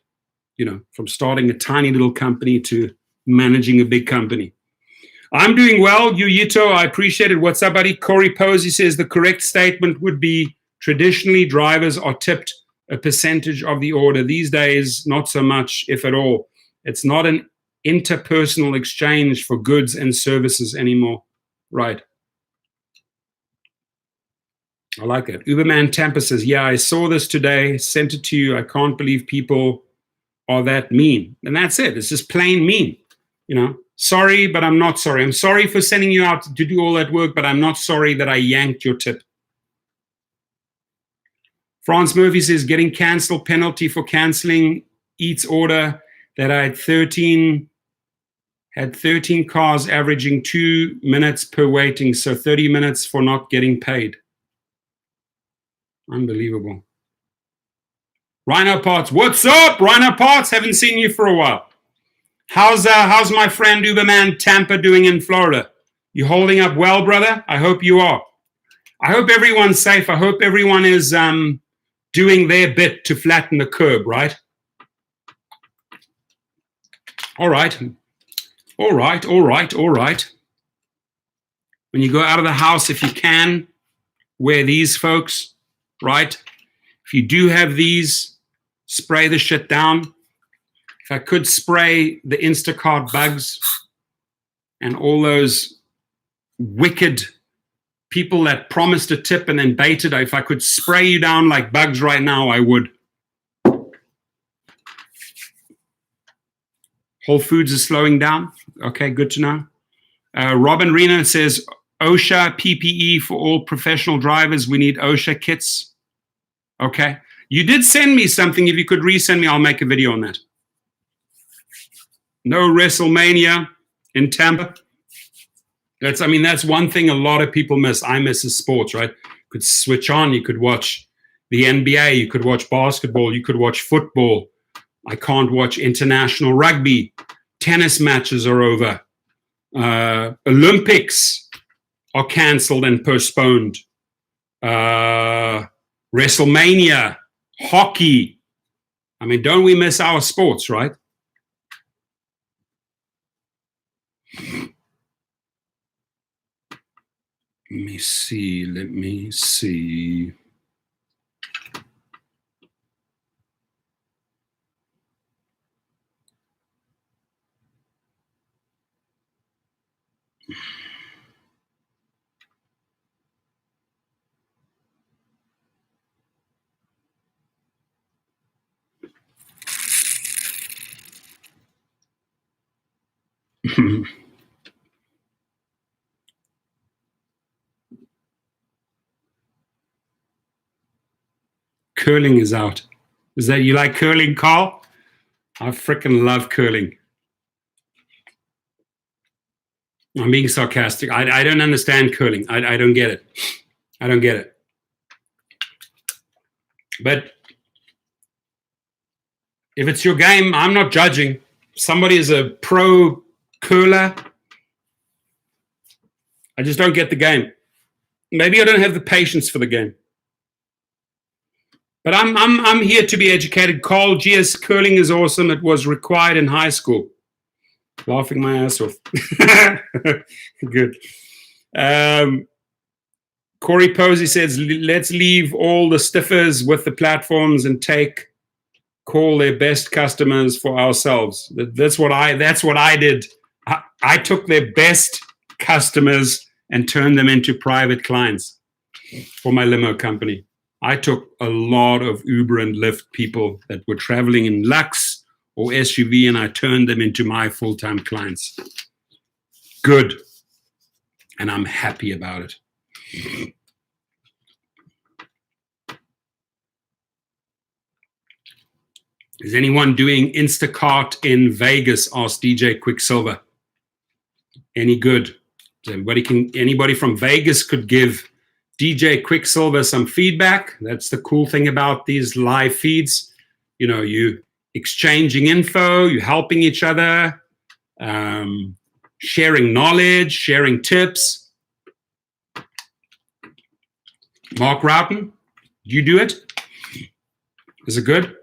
from starting a tiny little company to managing a big company. I'm doing well. Yuyito, I appreciate it. What's up, buddy? Corey Posey says the correct statement would be traditionally drivers are tipped a percentage of the order. These days, not so much, if at all. It's not an interpersonal exchange for goods and services anymore. Right. I like it. Uberman Tampa says, yeah, I saw this today, sent it to you. I can't believe people are that mean. And that's it. It's just plain mean. Sorry, but I'm not sorry. I'm sorry for sending you out to do all that work, but I'm not sorry that I yanked your tip. Franz Murphy says, getting canceled, penalty for canceling Eats order that I had 13 cars averaging 2 minutes per waiting, so 30 minutes for not getting paid. Unbelievable. Rhino Parts, what's up? Rhino Parts, haven't seen you for a while. How's my friend Uberman Tampa doing in Florida? You holding up well, brother? I hope you are. I hope everyone's safe. I hope everyone is doing their bit to flatten the curve, right? All right. When you go out of the house, if you can, wear these, folks, right? If you do have these, spray the shit down. If I could spray the Instacart bugs and all those wicked people that promised a tip and then baited, if I could spray you down like bugs right now, I would. Whole Foods is slowing down. Okay, good to know. Robin Rena says, OSHA PPE for all professional drivers. We need OSHA kits. Okay. You did send me something. If you could resend me, I'll make a video on that. No WrestleMania in Tampa. That's one thing a lot of people miss. I miss is sports, right? You could switch on. You could watch the NBA. You could watch basketball. You could watch football. I can't watch international rugby. Tennis matches are over. Olympics are canceled and postponed. WrestleMania, hockey. Don't we miss our sports, right? Let me see. Curling is out. Is that you like curling, Carl? I freaking love curling. I'm being sarcastic. I don't understand curling. I don't get it. I don't get it. But if it's your game, I'm not judging. Somebody is a pro curler. I just don't get the game. Maybe I don't have the patience for the game. But I'm here to be educated. Carl GS curling is awesome. It was required in high school. Laughing my ass off. Good. Corey Posey says, let's leave all the stiffers with the platforms and call their best customers for ourselves. That's what I did. I took their best customers and turned them into private clients for my limo company. I took a lot of Uber and Lyft people that were traveling in Lux or SUV, and I turned them into my full-time clients. Good. And I'm happy about it. Is anyone doing Instacart in Vegas? Asked DJ Quicksilver. Any good? Anybody from Vegas could give DJ Quicksilver some feedback. That's the cool thing about these live feeds. You know, you exchanging info, you helping each other, sharing knowledge, sharing tips. Mark Routen, do you do it? Is it good?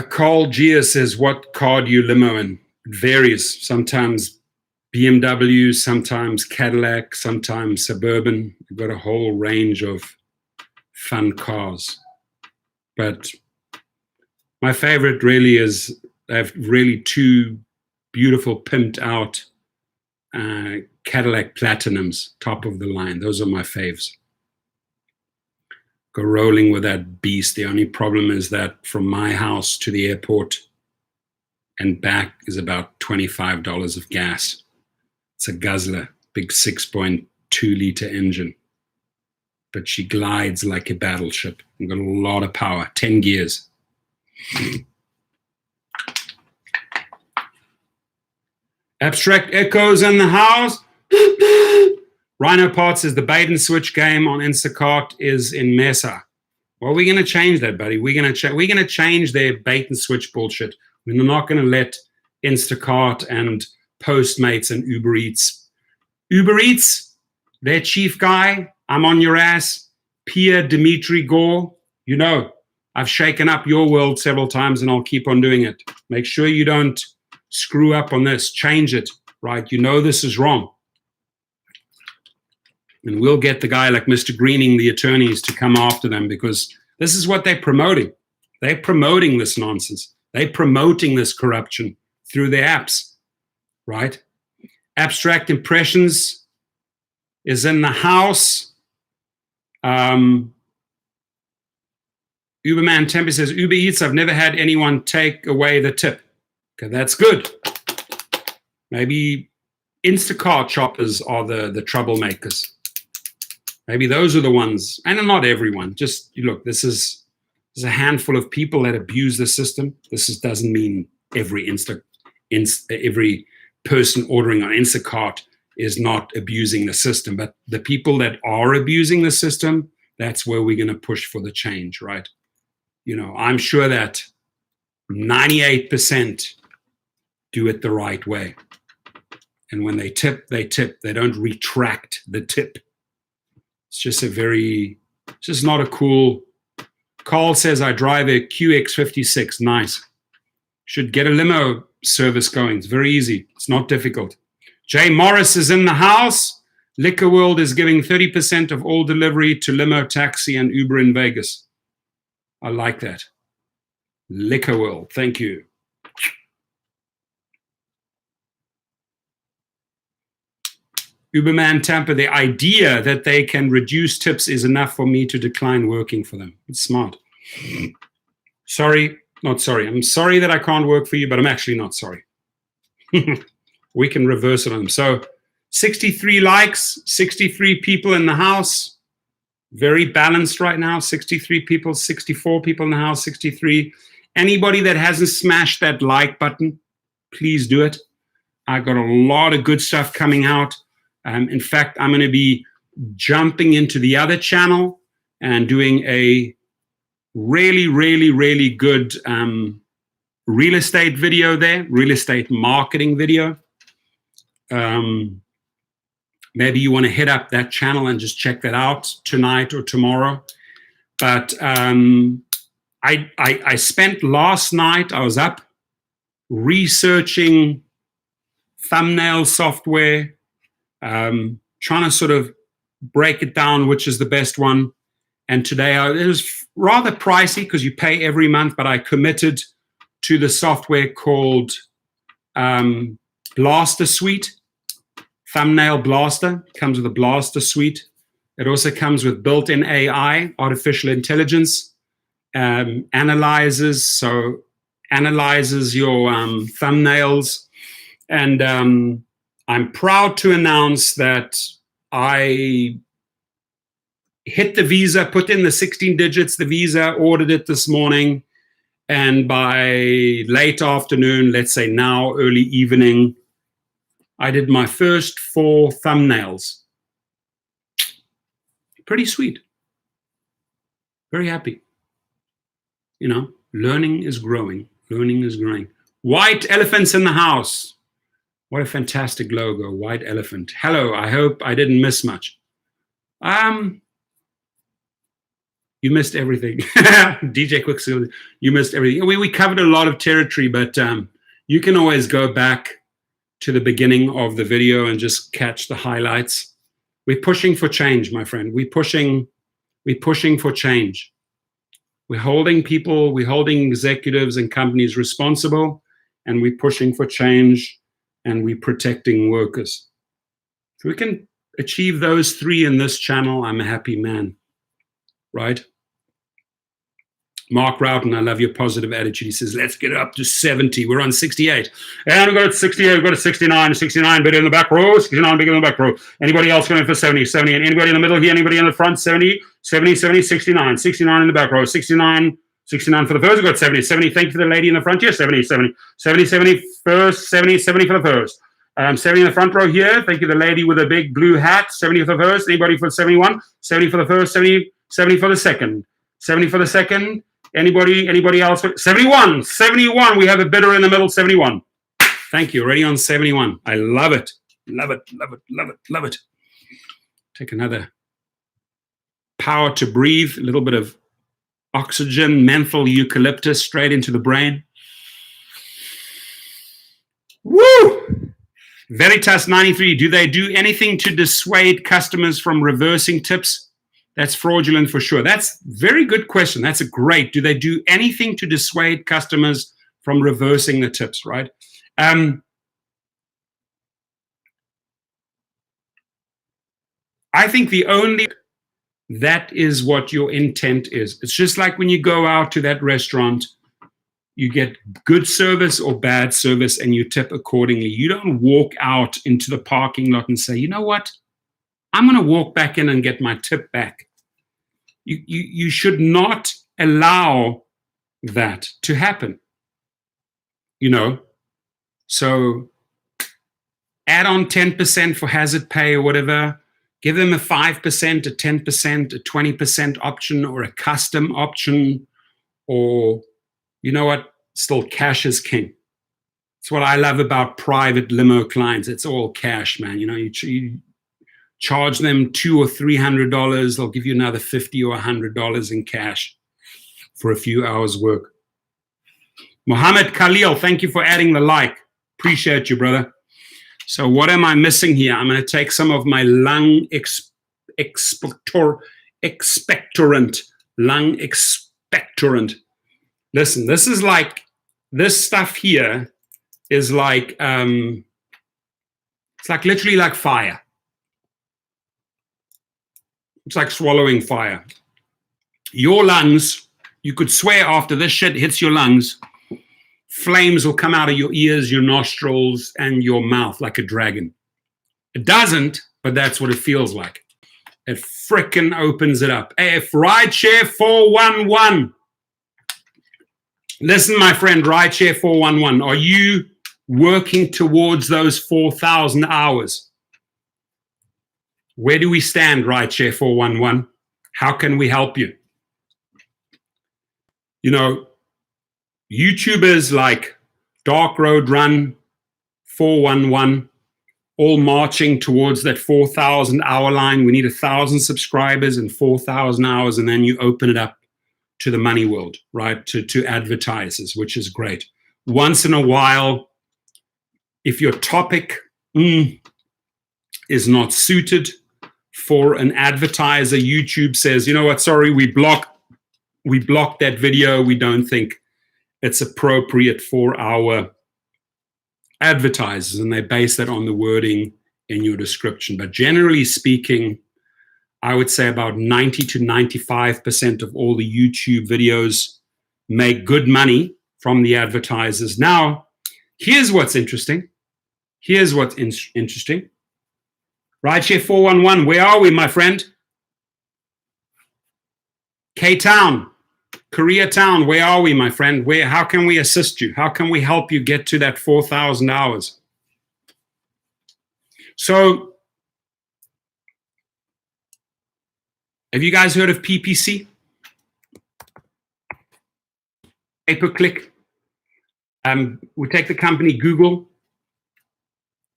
Carl Gia says, what car do you limo in? It varies. Sometimes BMW, sometimes Cadillac, sometimes Suburban. We've got a whole range of fun cars. But my favorite really is, I have really two beautiful pimped out Cadillac Platinums, top of the line. Those are my faves. Go rolling with that beast. The only problem is that from my house to the airport and back is about $25 of gas. It's a guzzler, big 6.2 liter engine. But she glides like a battleship. We've got a lot of power, 10 gears. Abstract Echoes in the house. Rhino Parts says the bait and switch game on Instacart is in Mesa. Well, we're going to change that, buddy. We're going to change their bait and switch bullshit. We're not going to let Instacart and Postmates and Uber Eats, their chief guy, I'm on your ass, Pierre Dimitri Gore. You know, I've shaken up your world several times and I'll keep on doing it. Make sure you don't screw up on this. Change it, right? You know this is wrong. And we'll get the guy like Mr. Greening, the attorneys, to come after them because this is what they're promoting. They're promoting this nonsense. They're promoting this corruption through their apps, right? Abstract Impressions is in the house. Uberman Tempe says, Uber Eats, I've never had anyone take away the tip. Okay, that's good. Maybe Instacart shoppers are the troublemakers. Maybe those are the ones, and not everyone. Just look, there's a handful of people that abuse the system. Doesn't mean every person ordering on Instacart is not abusing the system, but the people that are abusing the system, that's where we're going to push for the change, right? You know, I'm sure that 98% do it the right way, and when they tip. They don't retract the tip. It's just not a cool. Carl says, I drive a QX56. Nice. Should get a limo service going. It's very easy. It's not difficult. Jay Morris is in the house. Liquor World is giving 30% of all delivery to limo, taxi, and Uber in Vegas. I like that. Liquor World. Thank you. Uberman Tampa, the idea that they can reduce tips is enough for me to decline working for them. It's smart. Sorry, not sorry. I'm sorry that I can't work for you, but I'm actually not sorry. We can reverse it on them. So 63 likes, 63 people in the house. Very balanced right now. 63 people, 64 people in the house, 63. Anybody that hasn't smashed that like button, please do it. I got a lot of good stuff coming out. In fact, I'm going to be jumping into the other channel and doing a really, really, really good real estate video there, real estate marketing video. Maybe you want to hit up that channel and just check that out tonight or tomorrow. But I spent last night, I was up researching thumbnail software, trying to sort of break it down, which is the best one. And today it was rather pricey because you pay every month, but I committed to the software called Blaster Suite. Thumbnail Blaster comes with a Blaster Suite. It also comes with built-in AI, artificial intelligence, analyzes your thumbnails. And I'm proud to announce that I hit the visa, put in the 16 digits, the visa, ordered it this morning. And by late afternoon, let's say now, early evening, I did my first 4 thumbnails. Pretty sweet. Very happy. You know, learning is growing. Learning is growing. White elephants in the house. What a fantastic logo. White elephant. Hello. I hope I didn't miss much. You missed everything. DJ Quicksilver, you missed everything. We covered a lot of territory, but you can always go back to the beginning of the video and just catch the highlights. We're pushing for change, my friend. We're pushing for change. We're holding people, we're holding executives and companies responsible, and we're pushing for change, and we're protecting workers. If we can achieve those 3 in this channel, I'm a happy man, right? Mark Roughton, I love your positive attitude. He says, let's get up to 70. We're on 68. And we've got 68, we've got a 69. 69 bigger in the back row, 69 bigger in the back row. Anybody else going for 70? 70. And anybody in the middle here? Anybody in the front? 70, 70, 70, 69. 69 in the back row. 69, 69 for the first. We've got 70. 70, thank you for the lady in the front here. 70, 70. 70, 70 first. 70, 70 for the first. 70 in the front row here. Thank you, the lady with a big blue hat. 70 for the first. Anybody for 71? 70 for the first. 70, 70 for the second. 70 for the second. Anybody else? 71. 71. We have a bidder in the middle. 71. Thank you. Already on 71. I love it. Love it. Love it. Love it. Love it. Take another power to breathe. A little bit of oxygen, menthol eucalyptus straight into the brain. Woo! Veritas 93. Do they do anything to dissuade customers from reversing tips? That's fraudulent for sure. That's a very good question. That's a great. Do they do anything to dissuade customers from reversing the tips, right? I think the only, that is what your intent is. It's just like when you go out to that restaurant, you get good service or bad service and you tip accordingly. You don't walk out into the parking lot and say, you know what? I'm going to walk back in and get my tip back. You should not allow that to happen, you know. So add on 10% for hazard pay or whatever. Give them a 5%, a 10%, a 20% option or a custom option, or, you know what, still cash is king. It's what I love about private limo clients. It's all cash, man. You know, you charge them $200 or $300. They'll give you another $50 or $100 in cash for a few hours work. Mohammed Khalil, thank you for adding the like. Appreciate you, brother. So what am I missing here? I'm going to take some of my lung expectorant. Listen, this is like, this stuff here is like, it's like literally like fire. It's like swallowing fire. Your lungs, you could swear after this shit hits your lungs, flames will come out of your ears, your nostrils, and your mouth like a dragon. It doesn't, but that's what it feels like. It frickin' opens it up. AF Rideshare 411. Listen, my friend, Rideshare 411. Are you working towards those 4,000 hours. Where do we stand, Rideshare 411? How can we help you? You know, YouTubers like Dark Road Run, 411, all marching towards that 4,000 hour line. We need 1,000 subscribers and 4,000 hours, and then you open it up to the money world, right? To advertisers, which is great. Once in a while, if your topic is not suited for an advertiser, YouTube says, you know what, sorry, we blocked that video. We don't think it's appropriate for our advertisers, and they base that on the wording in your description. But generally speaking, I would say about 90 to 95% of all the YouTube videos make good money from the advertisers. Now, here's what's interesting. Rideshare 411, where are we, my friend? K-Town, Koreatown, where are we, my friend? How can we assist you? How can we help you get to that 4,000 hours? So, have you guys heard of PPC? Pay-per-click. We take the company Google.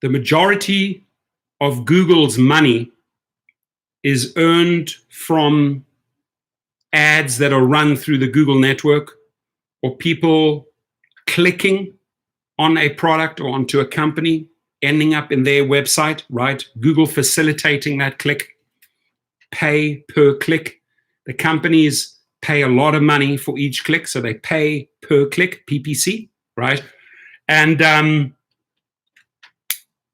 The majority of Google's money is earned from ads that are run through the Google network, or people clicking on a product or onto a company, ending up in their website, right? Google facilitating that click. Pay per click. The companies pay a lot of money for each click, so they pay per click, PPC, right? And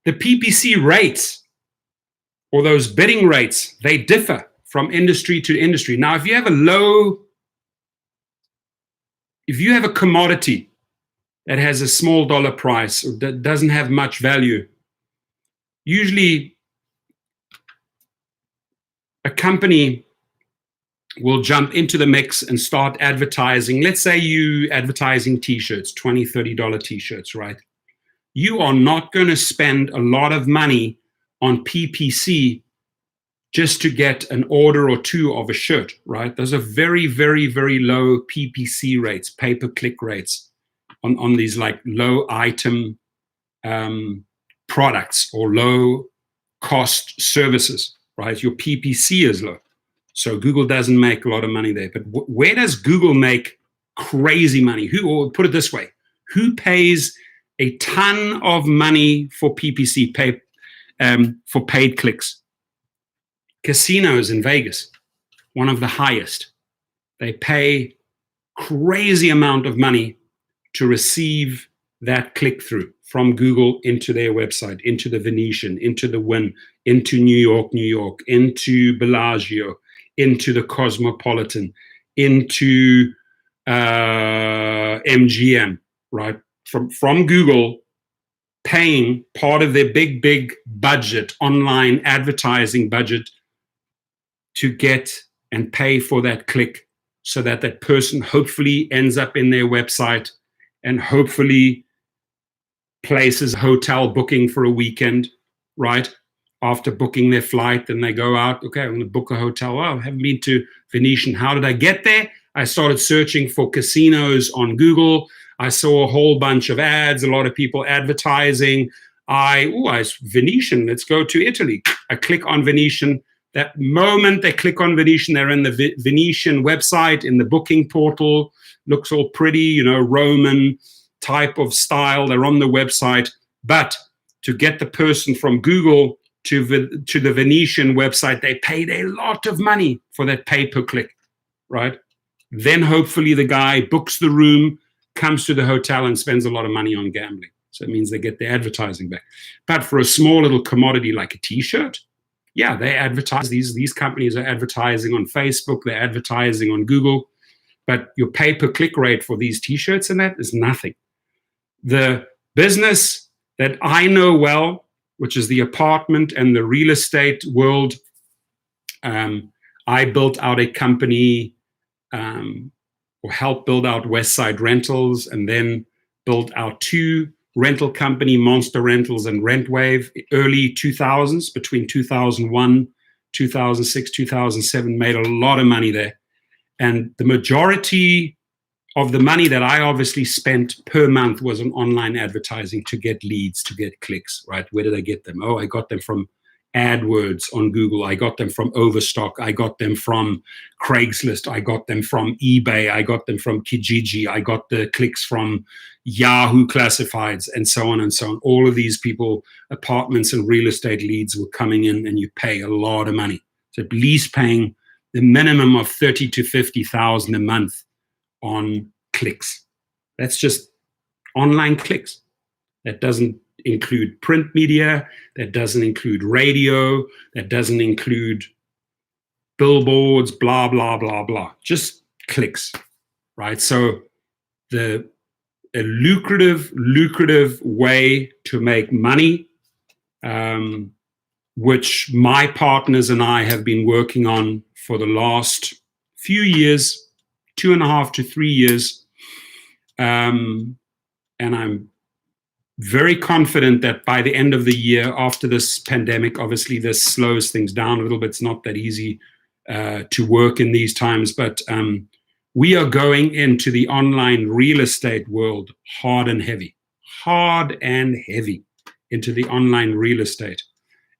the PPC rates, or those bidding rates, they differ from industry to industry. Now, if you have a commodity that has a small dollar price or that doesn't have much value, usually a company will jump into the mix and start advertising. Let's say you advertising t-shirts, $20, $30 t-shirts, right? You are not going to spend a lot of money on PPC just to get an order or two of a shirt, right? Those are very, very, very low PPC rates, pay-per-click rates on these like low item products or low cost services, right? Your PPC is low. So Google doesn't make a lot of money there. But where does Google make crazy money? Or put it this way, who pays a ton of money for PPC, for paid clicks? Casinos in Vegas, one of the highest. They pay crazy amount of money to receive that click-through from Google into their website, into the Venetian, into the Wynn, into New York, into Bellagio, into the Cosmopolitan, into MGM, right? From Google, paying part of their big budget, online advertising budget, to get and pay for that click, so that that person hopefully ends up in their website and hopefully places a hotel booking for a weekend, right? After booking their flight, then they go out, okay, I'm going to book a hotel. Oh, I haven't been to Venetian. How did I get there? I started searching for casinos on Google. I saw a whole bunch of ads, a lot of people advertising. I Venetian, let's go to Italy. I click on Venetian. That moment they click on Venetian, they're in the Venetian website, in the booking portal. Looks all pretty, Roman type of style. They're on the website. But to get the person from Google to the Venetian website, they paid a lot of money for that pay-per-click, right? Then hopefully the guy books the room, comes to the hotel, and spends a lot of money on gambling. So it means they get their advertising back. But for a small little commodity like a t-shirt, yeah, they advertise. These companies are advertising on Facebook. They're advertising on Google. But your pay-per-click rate for these t-shirts and that is nothing. The business that I know well, which is the apartment and the real estate world, I built out a company or helped build out Westside Rentals, and then built out 2 rental company, Monster Rentals and Rentwave, early 2000s, between 2001, 2006, 2007, made a lot of money there. And the majority of the money that I obviously spent per month was on online advertising to get leads, to get clicks, right? Where did I get them? Oh, I got them from AdWords on Google. I got them from Overstock. I got them from Craigslist. I got them from eBay. I got them from Kijiji. I got the clicks from Yahoo Classifieds, and so on and so on. All of these people, apartments and real estate leads were coming in, and you pay a lot of money. So at least paying the minimum of 30 to 50,000 a month on clicks. That's just online clicks. That doesn't include print media, that doesn't include radio, that doesn't include billboards, blah, blah, blah, blah. Just clicks, right? So a lucrative way to make money, which my partners and I have been working on for the last few years, 2.5 to 3 years. And I'm very confident that by the end of the year, after this pandemic, obviously this slows things down a little bit. It's not that easy to work in these times, but we are going into the online real estate world hard and heavy into the online real estate,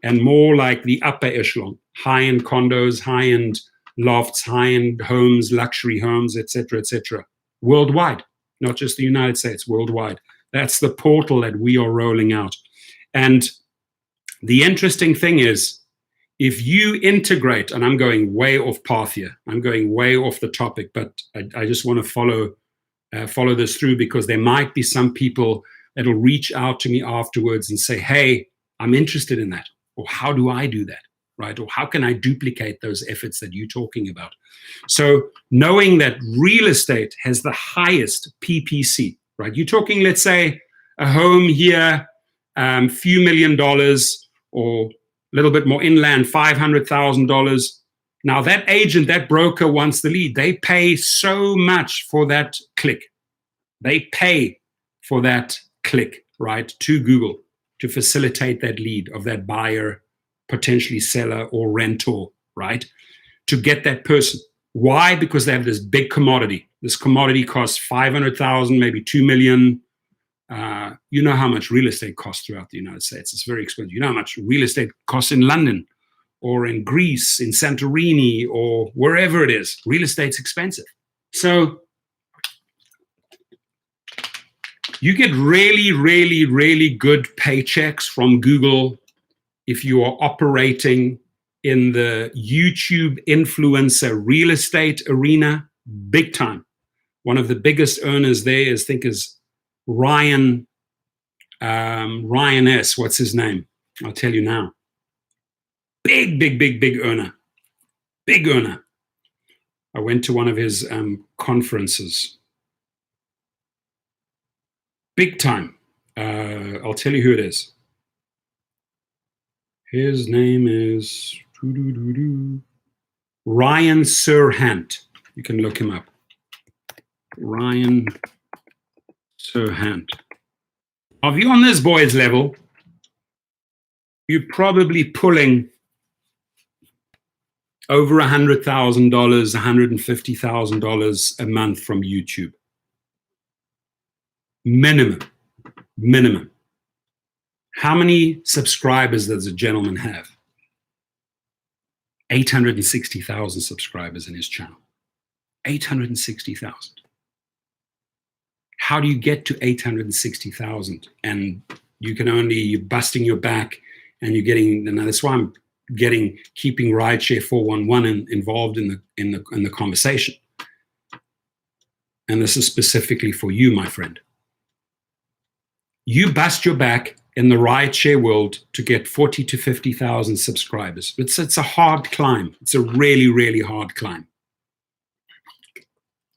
and more like the upper echelon, high-end condos, high-end lofts, high-end homes, luxury homes, etc., worldwide, not just the United States, worldwide. That's the portal that we are rolling out. And the interesting thing is, if you integrate, and I'm going way off path here, I'm going way off the topic, but I just want to follow this through, because there might be some people that'll reach out to me afterwards and say, hey, I'm interested in that. Or how do I do that, right? Or how can I duplicate those efforts that you're talking about? So knowing that real estate has the highest PPC, right? You're talking, let's say, a home here, few $1 million, or a little bit more inland, $500,000. Now that agent, that broker wants the lead. They pay so much for that click. They pay for that click, right, to Google to facilitate that lead of that buyer, potentially seller or rentor, right, to get that person. Why? Because they have this big commodity. This commodity costs 500,000, maybe 2 million. You know how much real estate costs throughout the United States. It's very expensive. You know how much real estate costs in London or in Greece, in Santorini, or wherever it is. Real estate's expensive. So you get really good paychecks from Google if you are operating in the YouTube influencer real estate arena, big time. One of the biggest earners there is Ryan S. What's his name? I'll tell you now. Big earner. Big earner. I went to one of his conferences. Big time. I'll tell you who it is. His name is Ryan Serhant. You can look him up. Ryan Serhant. Now, if you're on this boy's level, you're probably pulling over $100,000, $150,000 a month from YouTube. Minimum. How many subscribers does a gentleman have? 860,000 subscribers in his channel. 860,000. How do you get to 860,000? And you're busting your back, and you're getting, now that's why I'm keeping Rideshare 411 involved in the conversation. And this is specifically for you, my friend. You bust your back in the rideshare world to get 40 to 50,000 subscribers. It's a hard climb. It's a really hard climb.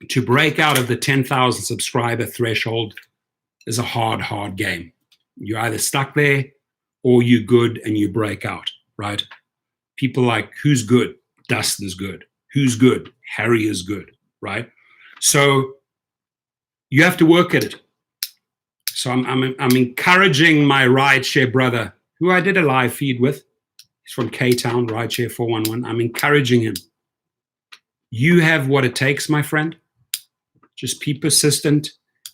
To break out of the 10,000 subscriber threshold is a hard game. You're either stuck there or you're good and you break out, right? People like, who's good? Dustin's good. Who's good? Harry is good, right? So you have to work at it. So I'm encouraging my rideshare brother, who I did a live feed with. He's from K-Town, rideshare 411. I'm encouraging him. You have what it takes, my friend. Just be persistent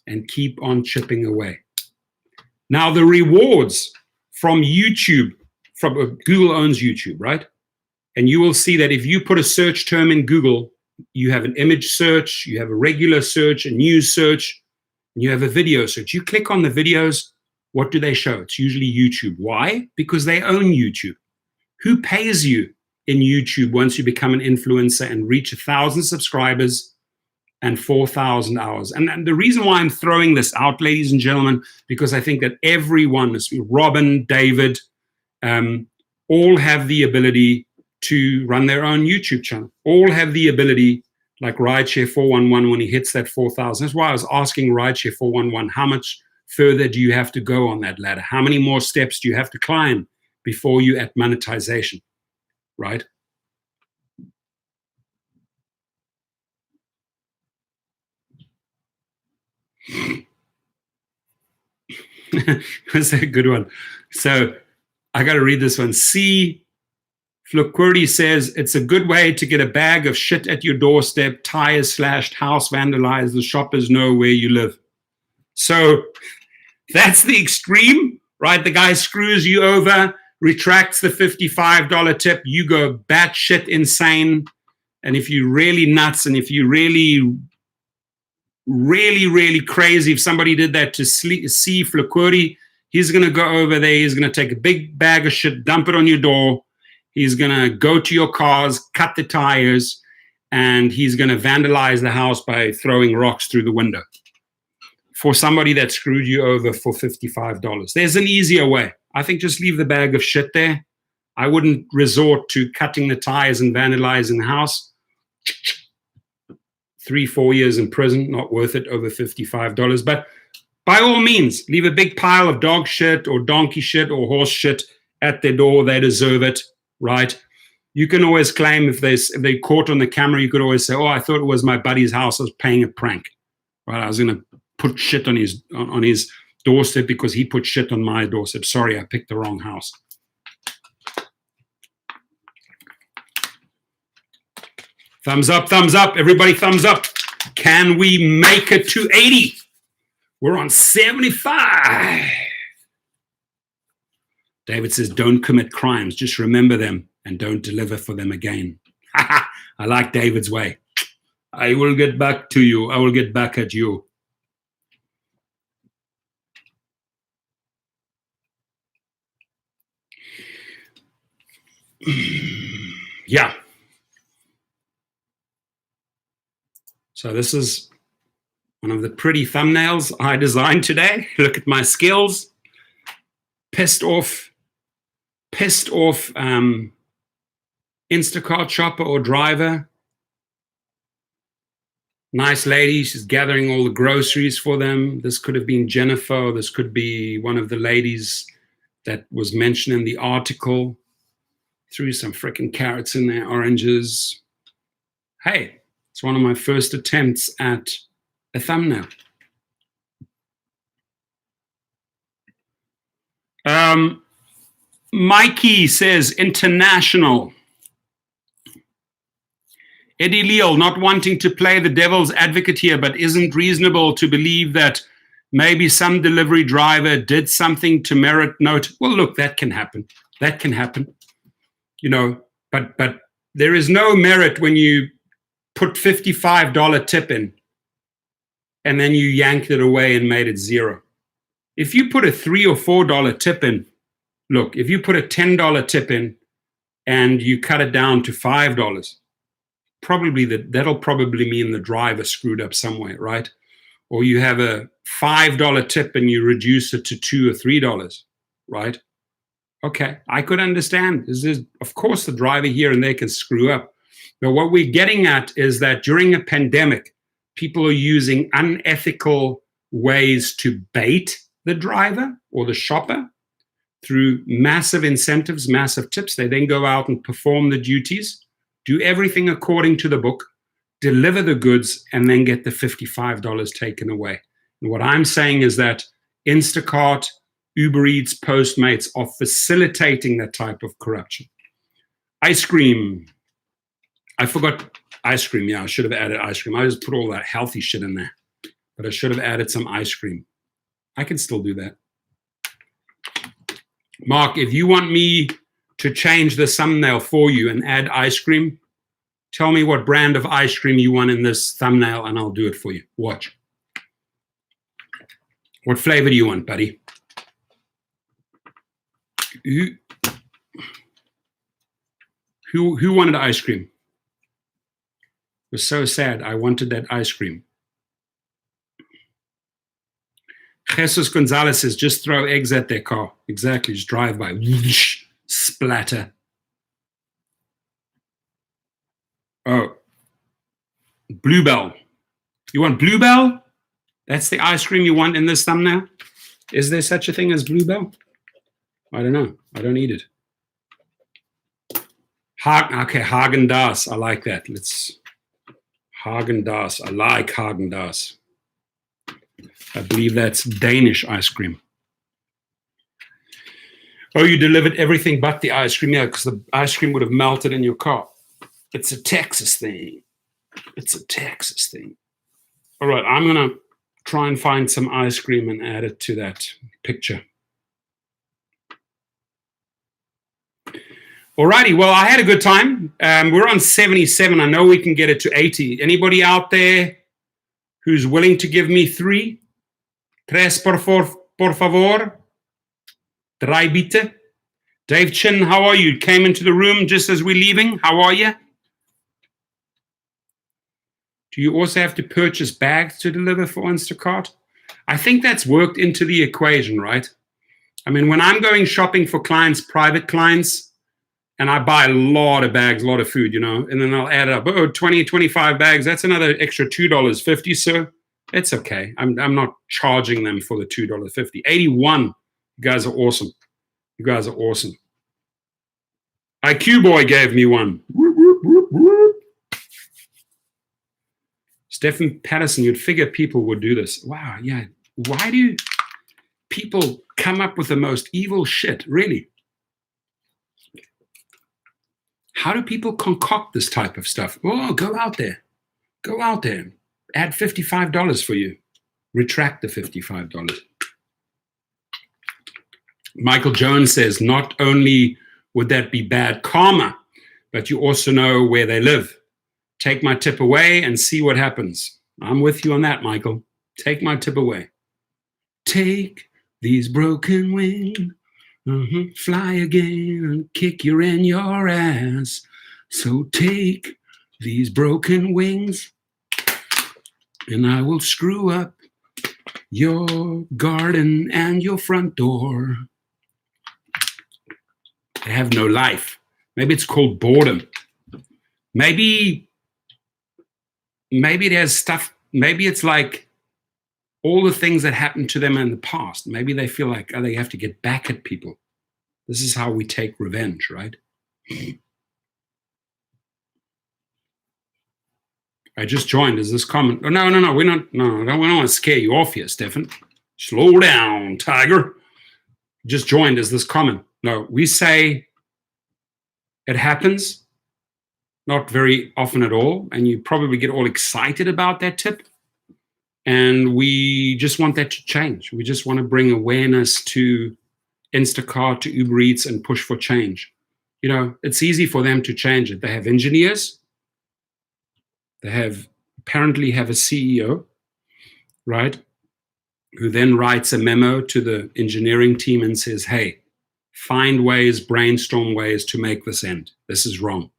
and keep on chipping away. Now, the rewards from YouTube, from Google owns YouTube, right? And you will see that if you put a search term in Google, you have an image search, you have a regular search, a news search, and you have a video search. You click on the videos, what do they show? It's usually YouTube. Why? Because they own YouTube. Who pays you in YouTube once you become an influencer and reach 1,000 subscribers and 4,000 hours? And the reason why I'm throwing this out, ladies and gentlemen, because I think that everyone, Robin, David, all have the ability to run their own YouTube channel. All have the ability, like Rideshare 411, when he hits that 4,000. That's why I was asking Rideshare 411, how much further do you have to go on that ladder? How many more steps do you have to climb before you at monetization, right? That's a good one. So I got to read this one. C. Flaquirty says, it's a good way to get a bag of shit at your doorstep, tires slashed, house vandalized, the shoppers know where you live. So that's the extreme, right? The guy screws you over, retracts the $55 tip, you go batshit insane. And if you're really nuts and if you really crazy, if somebody did that to C. Flaquirty, he's going to go over there, he's going to take a big bag of shit, dump it on your door. He's going to go to your cars, cut the tires, and he's going to vandalize the house by throwing rocks through the window for somebody that screwed you over for $55. There's an easier way. I think just leave the bag of shit there. I wouldn't resort to cutting the tires and vandalizing the house. 3-4 years in prison, not worth it over $55. But by all means, leave a big pile of dog shit or donkey shit or horse shit at their door. They deserve it. Right? You can always claim if they caught on the camera, you could always say, oh, I thought it was my buddy's house. I was playing a prank. Right? I was going to put shit on his doorstep because he put shit on my doorstep. Sorry, I picked the wrong house. Thumbs up, everybody thumbs up. Can we make it to 80? We're on 75. David says, don't commit crimes, just remember them and don't deliver for them again. I like David's way. I will get back to you. I will get back at you. Yeah. So this is one of the pretty thumbnails I designed today. Look at my skills. Pissed off Instacart shopper or driver. Nice lady, she's gathering all the groceries for them. This could have been Jennifer, or this could be one of the ladies that was mentioned in the article. Threw some freaking carrots in there, oranges. Hey, it's one of my first attempts at a thumbnail. Mikey says international. Eddie Leal, not wanting to play the devil's advocate here, but isn't reasonable to believe that maybe some delivery driver did something to merit note. Well, look, that can happen. That can happen. You know, but there is no merit when you put $55 tip in and then you yanked it away and made it zero. If you put a $3 or $4 tip in, look, if you put a $10 tip in and you cut it down to $5, that'll probably mean the driver screwed up somewhere, right? Or you have a $5 tip and you reduce it to $2 or $3, right? Okay, I could understand. Of course, the driver here and there can screw up. But what we're getting at is that during a pandemic, people are using unethical ways to bait the driver or the shopper through massive incentives, massive tips. They then go out and perform the duties, do everything according to the book, deliver the goods, and then get the $55 taken away. And what I'm saying is that Instacart, Uber Eats, Postmates are facilitating that type of corruption. Ice cream. I forgot ice cream. Yeah, I should have added ice cream. I just put all that healthy shit in there. But I should have added some ice cream. I can still do that. Mark, if you want me to change the thumbnail for you and add ice cream, tell me what brand of ice cream you want in this thumbnail and I'll do it for you. Watch. What flavor do you want, buddy? Who wanted ice cream? It was so sad. I wanted that ice cream. Jesus Gonzalez says, just throw eggs at their car. Exactly, just drive by. Whoosh, splatter. Oh, Bluebell. You want Bluebell? That's the ice cream you want in this thumbnail? Is there such a thing as Bluebell? I don't know. I don't eat it. Okay, Häagen-Dazs. I like that. Let's Häagen-Dazs. I like Häagen-Dazs. I believe that's Danish ice cream. Oh, you delivered everything but the ice cream. Yeah, because the ice cream would have melted in your car. It's a Texas thing. It's a Texas thing. All right, I'm going to try and find some ice cream and add it to that picture. Alrighty, well, I had a good time. We're on 77. I know we can get it to 80. Anybody out there who's willing to give me 3? Tres, por favor. Drei, bitte. Dave Chin, how are you? Came into the room just as we're leaving. How are you? Do you also have to purchase bags to deliver for Instacart? I think that's worked into the equation, right? I mean, when I'm going shopping for clients, private clients, and I buy a lot of bags, a lot of food, you know, and then I'll add up, 20, 25 bags, that's another extra $2.50, sir. It's okay. I'm not charging them for the $2.50. 81. You guys are awesome. You guys are awesome. IQ Boy gave me one. Whoop, whoop, whoop, whoop. Stephen Patterson, you'd figure people would do this. Wow, yeah. Why do people come up with the most evil shit, really? How do people concoct this type of stuff? Oh, go out there. Go out there. Add $55 for you. Retract the $55. Michael Jones says, not only would that be bad karma, but you also know where they live. Take my tip away and see what happens. I'm with you on that, Michael. Take my tip away. Take these broken wings. Fly again and kick your in your ass. So take these broken wings and I will screw up your garden and your front door. They have no life. Maybe it's called boredom. Maybe it has stuff. Maybe it's like all the things that happened to them in the past. Maybe they feel like they have to get back at people. This is how we take revenge, right? I just joined. Is this common? Oh, no. We're not. No, we don't want to scare you off here, Stefan. Slow down, tiger. Just joined. Is this common? No, we say it happens. Not very often at all. And you probably get all excited about that tip. And we just want that to change. We just want to bring awareness to Instacart, to Uber Eats, and push for change. You know, it's easy for them to change it. They have engineers. They apparently have a CEO, right? Who then writes a memo to the engineering team and says, hey, find ways, brainstorm ways to make this end. This is wrong.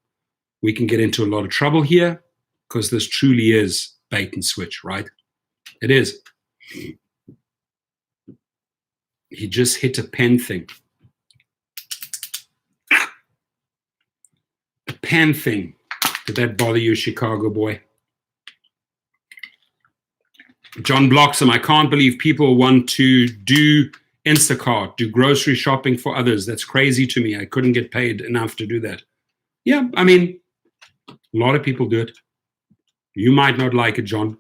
We can get into a lot of trouble here because this truly is bait and switch, right? It is. He just hit a pen thing. A pen thing. Did that bother you, Chicago boy? John Bloxham, I can't believe people want to do Instacart, do grocery shopping for others. That's crazy to me. I couldn't get paid enough to do that. Yeah, I mean, a lot of people do it. You might not like it, John.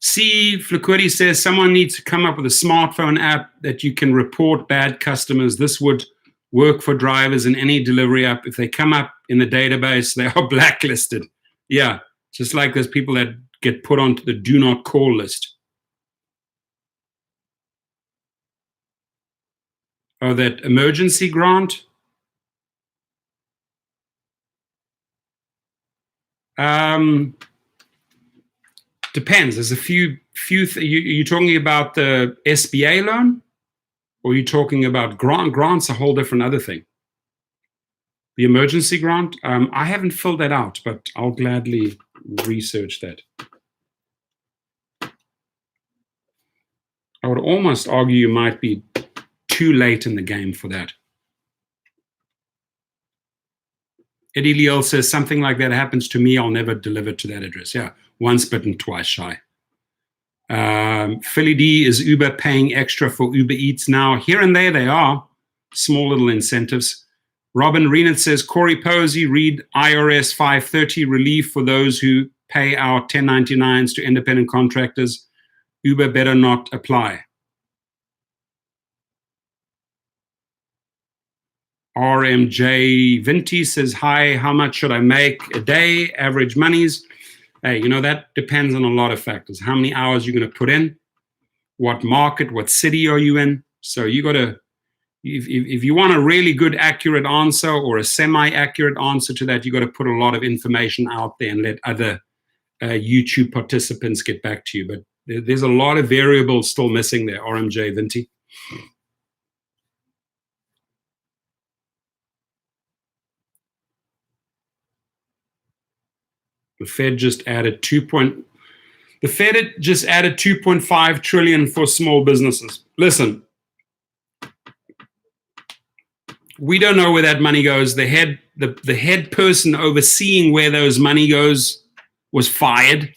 C. Flaquetti says someone needs to come up with a smartphone app that you can report bad customers. This would work for drivers in any delivery app. If they come up in the database, they are blacklisted. Yeah, just like those people that get put onto the do not call list. Oh, that emergency grant? Depends. There's a few. You're talking about the SBA loan, or are you talking about grants? A whole different other thing. The emergency grant. I haven't filled that out, but I'll gladly research that. I would almost argue you might be too late in the game for that. Eddie Leal says something like that happens to me, I'll never deliver to that address. Yeah, once bitten, twice shy. Philly D, is Uber paying extra for Uber Eats now? Here and there they are, small little incentives. Robin Reenet says, Corey Posey, read IRS 530, relief for those who pay out 1099s to independent contractors. Uber better not apply. RMJ Vinti says, hi, how much should I make a day? Average monies. Hey, that depends on a lot of factors. How many hours you're going to put in, what market, what city are you in? So you got to, if you want a really good, accurate answer or a semi-accurate answer to that, you got to put a lot of information out there and let other YouTube participants get back to you. But there's a lot of variables still missing there, RMJ Vinti. The Fed just added 2.5 trillion for small businesses. Listen, we don't know where that money goes. The head person overseeing where those money goes was fired.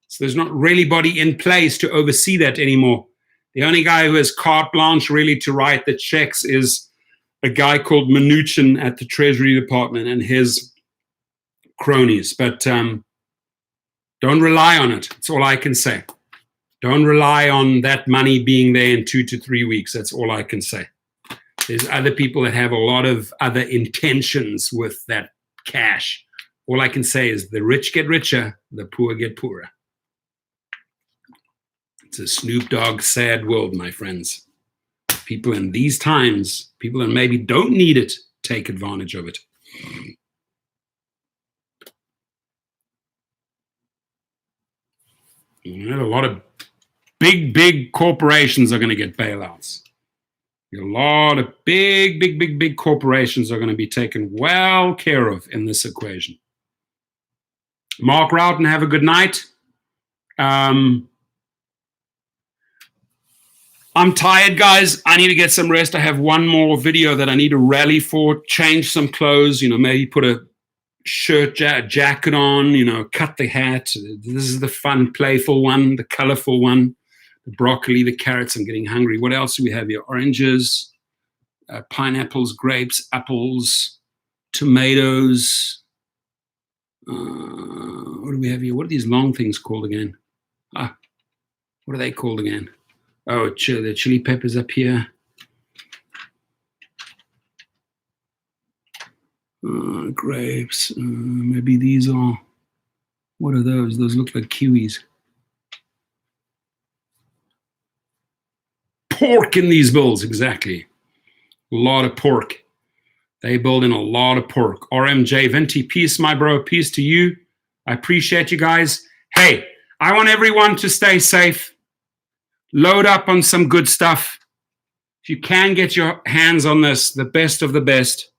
So there's not really anybody in place to oversee that anymore. The only guy who has carte blanche really to write the checks is a guy called Mnuchin at the Treasury Department and his cronies. But don't rely on it. That's all I can say. Don't rely on that money being there in 2 to 3 weeks. That's all I can say. There's other people that have a lot of other intentions with that cash. All I can say is the rich get richer, the poor get poorer. It's a Snoop Dogg sad world, my friends. People in these times, people that maybe don't need it, take advantage of it. A lot of big corporations are going to get bailouts. A lot of big corporations are going to be taken well care of in this equation. Mark Roughton, have a good night. I'm tired, guys. I need to get some rest. I have one more video that I need to rally for, change some clothes, maybe put a shirt, jacket on, cut the hat. This is the fun, playful one, the colorful one, the broccoli, the carrots. I'm getting hungry. What else do we have here? Oranges, pineapples, grapes, apples, tomatoes. What do we have here? What are these long things called again? What are they called again? Oh, the chili peppers up here. Grapes. Maybe these are, what are those? Those look like kiwis. Pork in these bowls, exactly. A lot of pork. They build in a lot of pork. RMJ Venti, peace, my bro. Peace to you. I appreciate you guys. Hey, I want everyone to stay safe. Load up on some good stuff. If you can get your hands on this, the best of the best,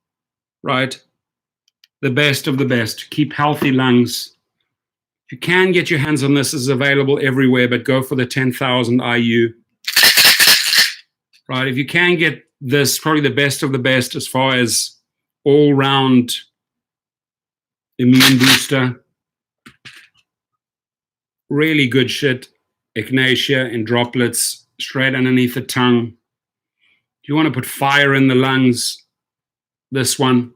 right? The best of the best. Keep healthy lungs. If you can get your hands on this, it's available everywhere, but go for the 10,000 IU. Right? If you can get this, probably the best of the best as far as all-round immune booster. Really good shit. Echinacea in droplets, straight underneath the tongue. If you want to put fire in the lungs, this one.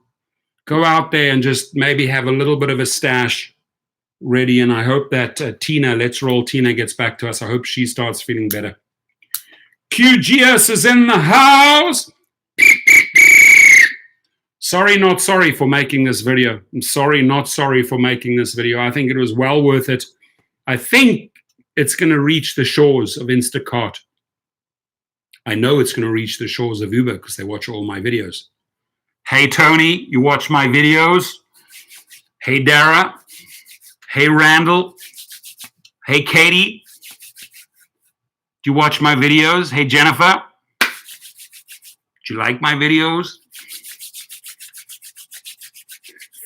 Go out there and just maybe have a little bit of a stash. ready, and I hope that Tina, let's roll, Tina gets back to us. I hope she starts feeling better. QGS is in the house. Sorry, not sorry for making this video. I'm sorry, not sorry for making this video. I think it was well worth it. I think it's going to reach the shores of Instacart. I know it's going to reach the shores of Uber because they watch all my videos. Hey, Tony, you watch my videos? Hey, Dara. Hey, Randall. Hey, Katie. Do you watch my videos? Hey, Jennifer. Do you like my videos?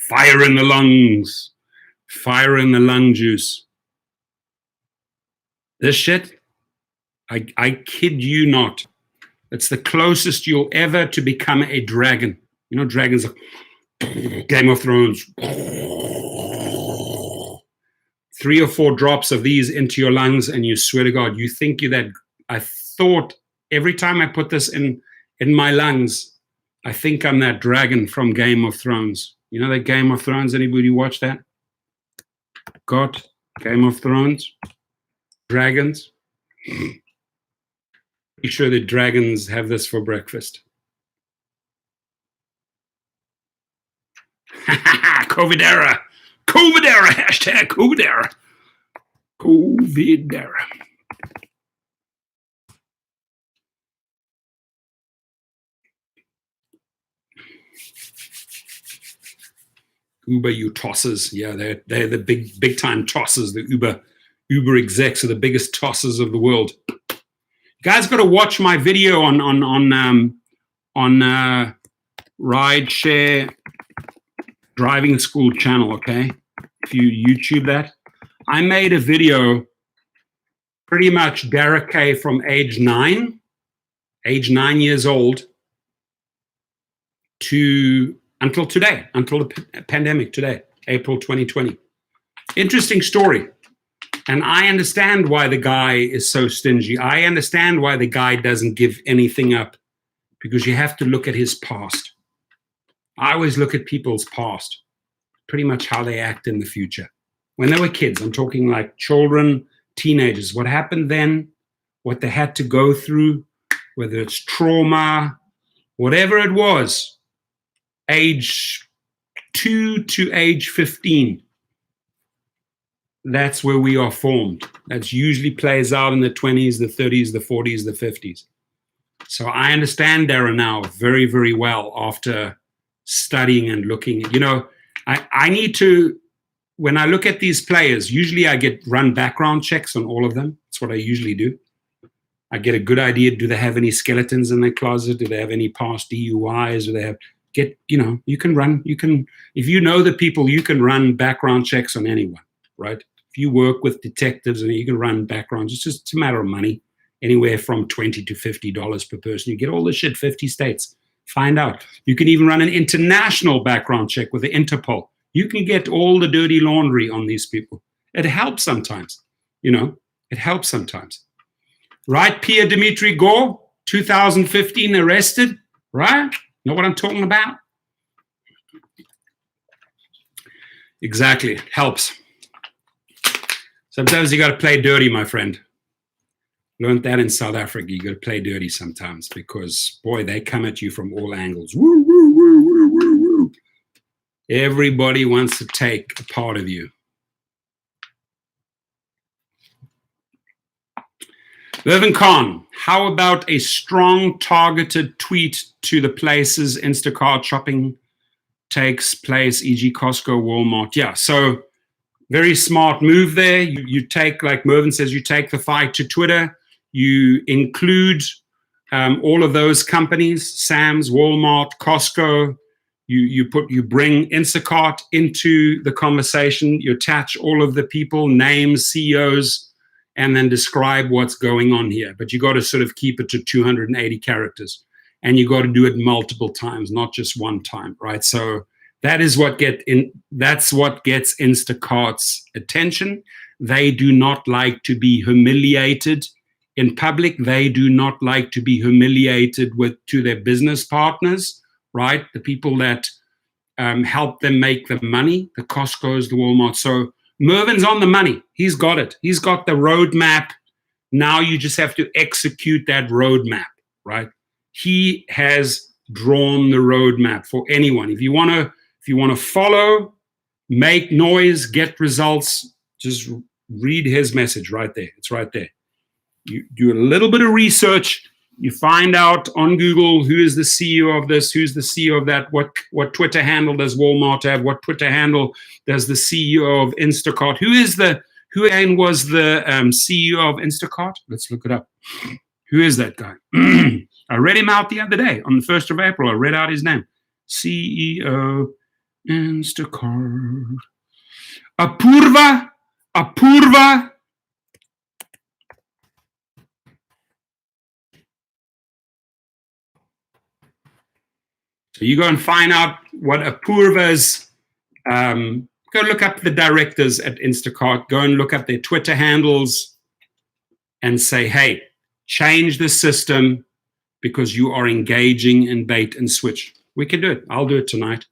Fire in the lungs. Fire in the lung juice. This shit, I kid you not. It's the closest you'll ever to become a dragon. You know, dragons are Game of Thrones. 3 or 4 drops of these into your lungs, and you swear to God, you think you're that. I thought every time I put this in my lungs, I think I'm that dragon from Game of Thrones. You know that Game of Thrones? Anybody watch that? Got Game of Thrones? Dragons? Be sure the dragons have this for breakfast. COVID era. COVID era. Hashtag COVID era. COVID era. Uber, you tossers. Yeah, they're the big time tossers. The Uber execs are the biggest tossers of the world. You guys got to watch my video on rideshare driving school channel, okay? If you YouTube that. I made a video pretty much Derek K from age 9 years old to until today, until the pandemic today, April 2020. Interesting story. And I understand why the guy is so stingy. I understand why the guy doesn't give anything up, because you have to look at his past. I always look at people's past, pretty much how they act in the future. When they were kids, I'm talking like children, teenagers, what happened then, what they had to go through, whether it's trauma, whatever it was, age 2 to age 15. That's where we are formed. That usually plays out in the 20s, the 30s, the 40s, the 50s. So I understand Darren now very, very well after studying and looking. You know, I need to, when I look at these players, usually I run background checks on all of them. That's what I usually do. I get a good idea. Do they have any skeletons in their closet? Do they have any past DUIs? Do they have, you can, if you know the people, you can run background checks on anyone, right? If you work with detectives and you can run backgrounds, it's a matter of money, anywhere from $20 to $50 per person. You get all this shit, 50 states. Find out. You can even run an international background check with the Interpol. You can get all the dirty laundry on these people. It helps sometimes, it helps sometimes. Right, Pierre Dimitri Gore, 2015 arrested, right? Know what I'm talking about? Exactly, it helps. Sometimes you got to play dirty, my friend. Learned that in South Africa. You got to play dirty sometimes because, boy, they come at you from all angles. Woo, woo, woo, woo, woo, woo. Everybody wants to take a part of you. Irvin Khan, how about a strong targeted tweet to the places Instacart shopping takes place, e.g. Costco, Walmart? Yeah, so very smart move there. You take, like Mervyn says, you take the fight to Twitter. You include all of those companies, Sam's, Walmart, Costco. You bring Instacart into the conversation. You attach all of the people, names, CEOs, and then describe what's going on here. But you got to sort of keep it to 280 characters. And you got to do it multiple times, not just one time, right? So that's what gets Instacart's attention. They do not like to be humiliated in public. They do not like to be humiliated to their business partners, right? The people that help them make the money, the Costco's, the Walmart. So Mervin's on the money. He's got it. He's got the roadmap. Now you just have to execute that roadmap, right? He has drawn the roadmap for anyone. If you want to follow, make noise, get results, just read his message right there. It's right there. You do a little bit of research. You find out on Google who is the CEO of this, who's the CEO of that, what Twitter handle does Walmart have, what Twitter handle does the CEO of Instacart, who was the CEO of Instacart? Let's look it up. Who is that guy? I read him out the other day on the 1st of April. I read out his name. CEO Instacart. Apurva. So you go and find out what Apurva's, go look up the directors at Instacart, go and look up their Twitter handles and say, hey, change the system because you are engaging in bait and switch. We can do it. I'll do it tonight.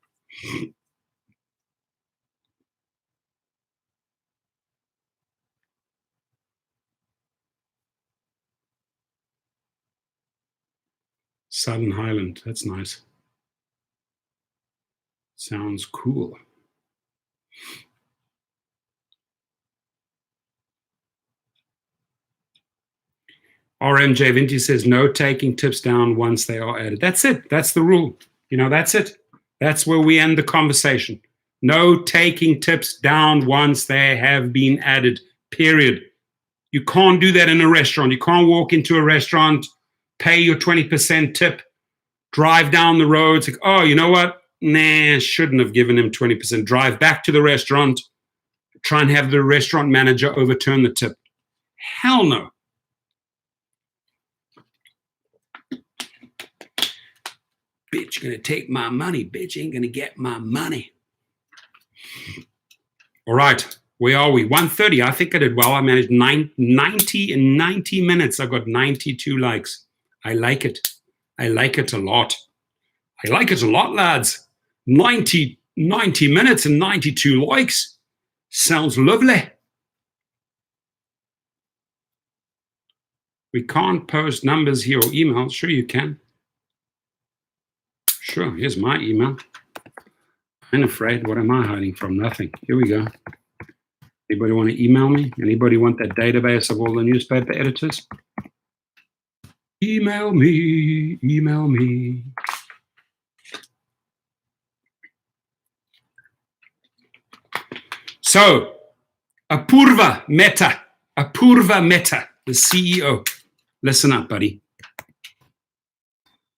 Southern Highland, that's nice. Sounds cool. RMJ Vinti says no taking tips down once they are added. That's it. That's the rule. That's it. That's where we end the conversation. No taking tips down once they have been added, period. You can't do that in a restaurant. You can't walk into a restaurant, pay your 20% tip, drive down the road. It's like, oh, you know what? Nah, shouldn't have given him 20%. Drive back to the restaurant, try and have the restaurant manager overturn the tip. Hell no. Bitch, gonna take my money. Bitch ain't gonna get my money. All right, where are we? 1:30. I think I did well. I managed 90 in 90 minutes. I got 92 likes. I like it. I like it a lot. I like it a lot, lads. 90 minutes and 92 likes. Sounds lovely. We can't post numbers here or emails. Sure you can. Sure, here's my email. I'm afraid. What am I hiding from? Nothing. Here we go. Anybody want to email me? Anybody want that database of all the newspaper editors? Email me. Email me. So, Apurva Mehta, the CEO. Listen up, buddy.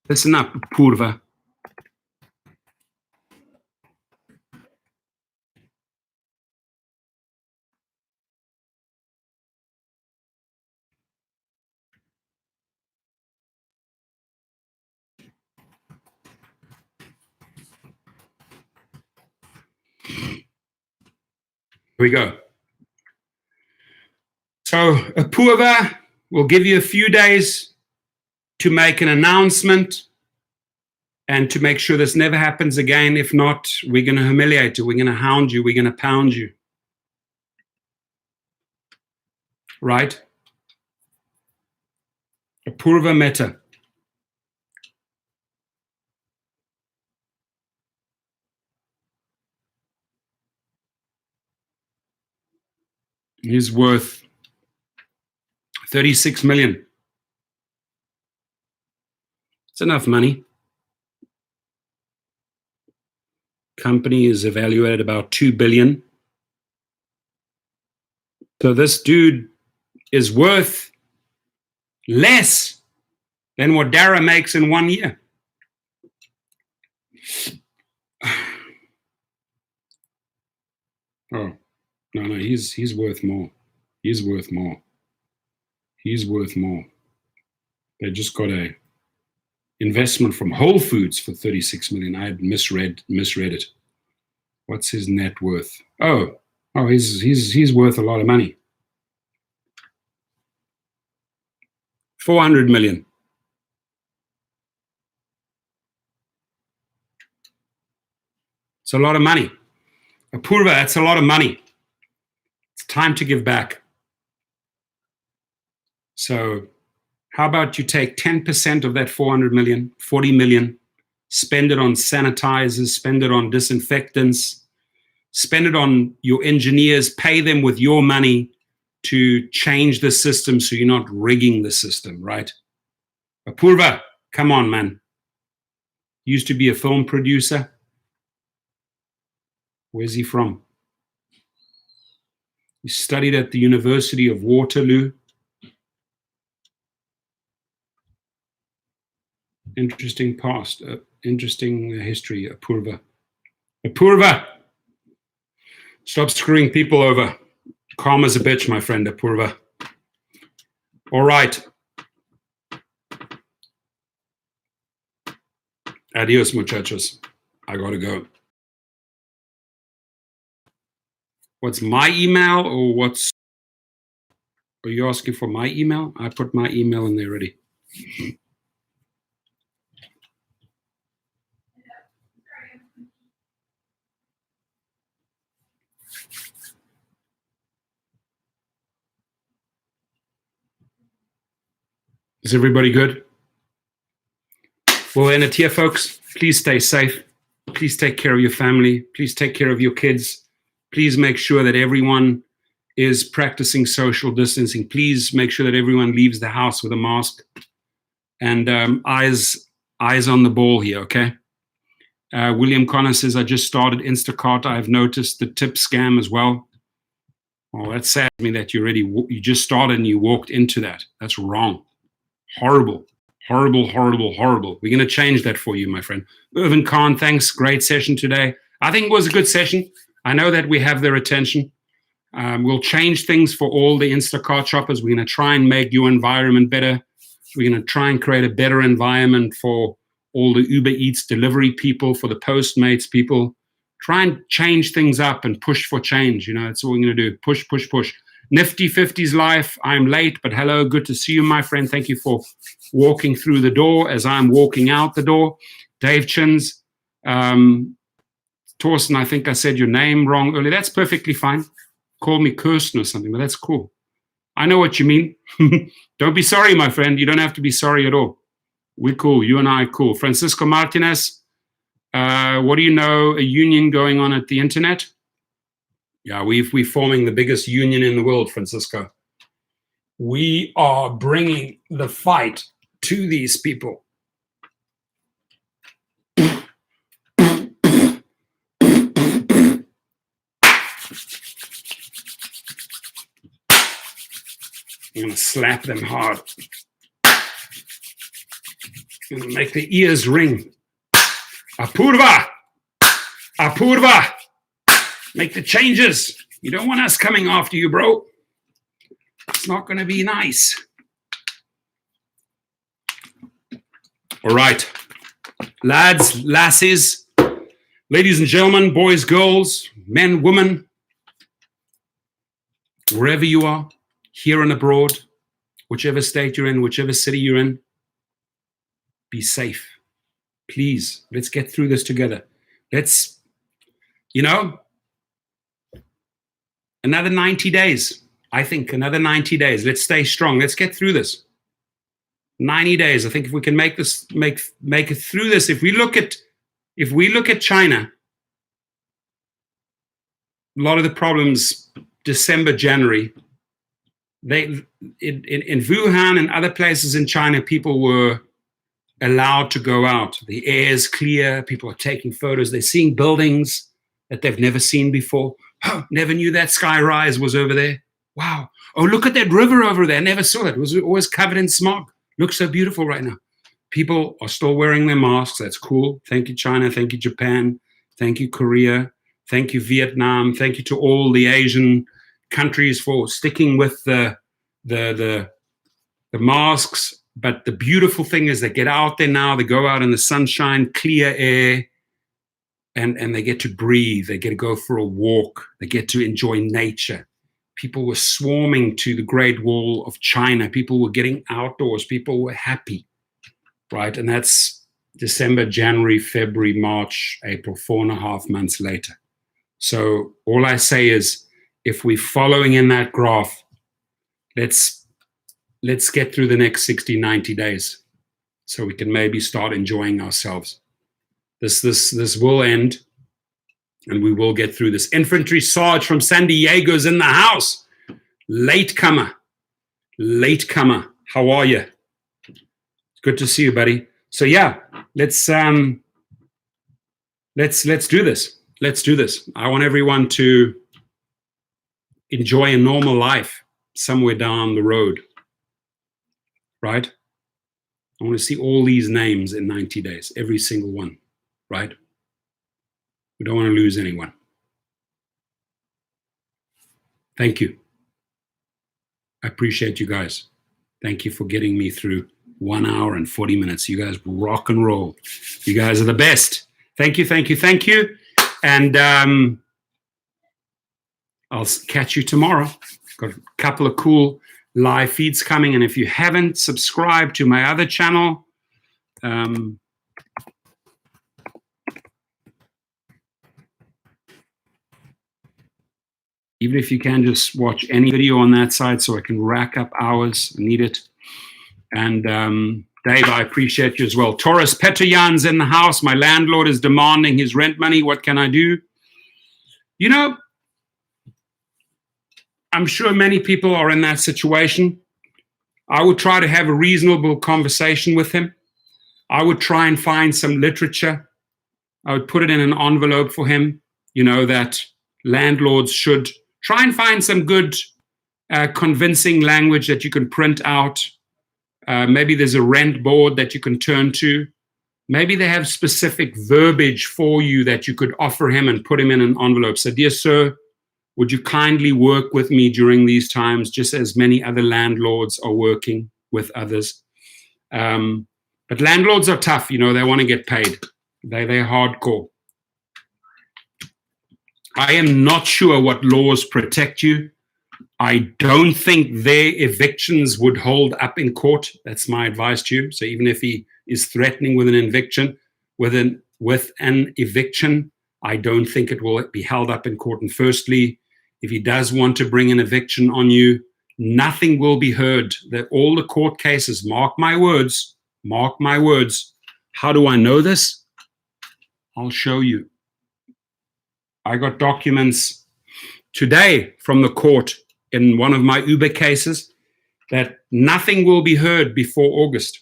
Listen up, Apurva. Here we go. So Apurva will give you a few days to make an announcement and to make sure this never happens again. If not, we're going to humiliate you. We're going to hound you. We're going to pound you. Right? Apurva Mehta. He's worth 36 million. It's enough money. Company is evaluated about 2 billion. So this dude is worth less than what Dara makes in 1 year. Oh, no, he's worth more. He's worth more. He's worth more. They just got a investment from Whole Foods for 36 million. I had misread it. What's his net worth? Oh, he's worth a lot of money. 400 million. It's a lot of money. Apurva, that's a lot of money. Time to give back. So how about you take 10% of that 400 million, 40 million, spend it on sanitizers, spend it on disinfectants, spend it on your engineers, pay them with your money to change the system so you're not rigging the system, right? Apurva, come on, man. Used to be a film producer. Where's he from? He studied at the University of Waterloo. Interesting past, interesting history, Apurva. Apurva! Stop screwing people over. Calm as a bitch, my friend, Apurva. All right. Adios, muchachos. I gotta go. What's my email, or what's... Are you asking for my email? I put my email in there already. Is everybody good? We'll end it here, folks. Please stay safe. Please take care of your family. Please take care of your kids. Please make sure that everyone is practicing social distancing. Please make sure that everyone leaves the house with a mask. And eyes on the ball here, okay? William Connor says, I just started Instacart. I've noticed the tip scam as well. Well, that's sad to me that you just started and you walked into that. That's wrong. Horrible, horrible, horrible, horrible. We're going to change that for you, my friend. Irvin Khan, thanks. Great session today. I think it was a good session. I know that we have their attention. We'll change things for all the Instacart shoppers. We're going to try and make your environment better. We're going to try and create a better environment for all the Uber Eats delivery people, for the Postmates people. Try and change things up and push for change. You know, that's what we're going to do. Push, push, push. Nifty 50s life. I'm late, but hello. Good to see you, my friend. Thank you for walking through the door as I'm walking out the door. Dave Chins. Torsten, I think I said your name wrong earlier. That's perfectly fine. Call me Kirsten or something, but that's cool. I know what you mean. Don't be sorry, my friend. You don't have to be sorry at all. We're cool. You and I are cool. Francisco Martinez, what do you know? A union going on at the internet? Yeah, we're forming the biggest union in the world, Francisco. We are bringing the fight to these people. I'm going to slap them hard. I'm going to make the ears ring. Apurva! Apurva! Make the changes. You don't want us coming after you, bro. It's not going to be nice. All right. Lads, lassies, ladies and gentlemen, boys, girls, men, women, wherever you are, here and abroad, whichever state you're in, whichever city you're in, be safe. Please, let's get through this together. Let's, another 90 days. I think another 90 days. Let's stay strong. Let's get through this. 90 days. I think if we can make this, make it through this. If we look at China, a lot of the problems, December, January, in Wuhan and other places in China, people were allowed to go out. The air is clear. People are taking photos. They're seeing buildings that they've never seen before. Oh, never knew that sky rise was over there. Wow. Oh, look at that river over there. Never saw it. It was always covered in smog. Looks so beautiful right now. People are still wearing their masks. That's cool. Thank you, China. Thank you, Japan. Thank you, Korea. Thank you, Vietnam. Thank you to all the Asian countries for sticking with the masks. But the beautiful thing is they get out there now. They go out in the sunshine, clear air, and they get to breathe. They get to go for a walk. They get to enjoy nature. People were swarming to the Great Wall of China. People were getting outdoors. People were happy, right? And that's December, January, February, March, April, 4.5 months later. So all I say is if we're following in that graph, let's get through the next 60, 90 days so we can maybe start enjoying ourselves. This will end, and we will get through this. Infantry Sarge from San Diego's in the house. Latecomer. How are you? Good to see you, buddy. So yeah, let's do this. Let's do this. I want everyone to enjoy a normal life somewhere down the road, right? I want to see all these names in 90 days, every single one, right? We don't want to lose anyone. Thank you. I appreciate you guys. Thank you for getting me through 1 hour and 40 minutes. You guys rock and roll. You guys are the best. Thank you. And I'll catch you tomorrow. Got a couple of cool live feeds coming. And if you haven't subscribed to my other channel, even if you can just watch any video on that side so I can rack up hours. I need it. And Dave, I appreciate you as well. Taurus Petroyan's in the house. My landlord is demanding his rent money. What can I do? You know, I'm sure many people are in that situation. I would try to have a reasonable conversation with him. I would try and find some literature. I would put it in an envelope for him, you know, that landlords should try and find some good convincing language that you can print out. Maybe there's a rent board that you can turn to. Maybe they have specific verbiage for you that you could offer him and put him in an envelope. So, dear sir, would you kindly work with me during these times, just as many other landlords are working with others? But landlords are tough, you know, they want to get paid. They're hardcore. I am not sure what laws protect you. I don't think their evictions would hold up in court. That's my advice to you. So even if he is threatening with an eviction, with an eviction, I don't think it will be held up in court. And firstly, if he does want to bring an eviction on you, nothing will be heard. That all the court cases, mark my words. How do I know this? I'll show you. I got documents today from the court in one of my Uber cases that nothing will be heard before August.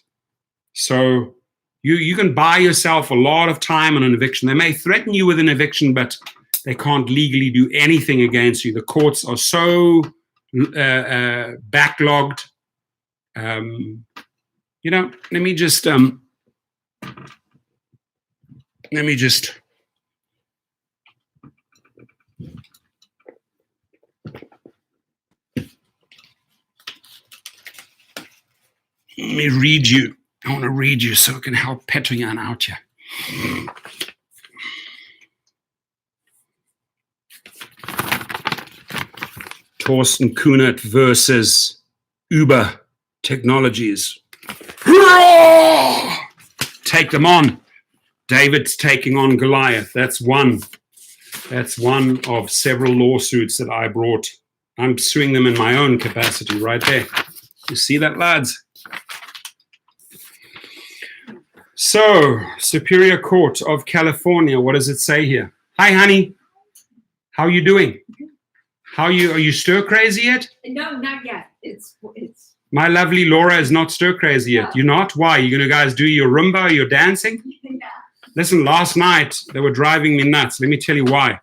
So you can buy yourself a lot of time on an eviction. They may threaten you with an eviction, but they can't legally do anything against you. The courts are so backlogged. You know, let me just read you. I want to read you so it can help Petroyan out here. Torsten Kunert versus Uber Technologies. Take them on. David's taking on Goliath. That's one of several lawsuits that I brought. I'm suing them in my own capacity right there. You see that, lads? So, Superior Court of California, what does it say here? Hi, honey. How are you doing? Are you stir crazy yet? No, not yet. It's. My lovely Laura is not stir crazy yet. No. You're not? Why? You gonna guys do your Roomba, your dancing? Yeah. Listen, last night they were driving me nuts. Let me tell you why.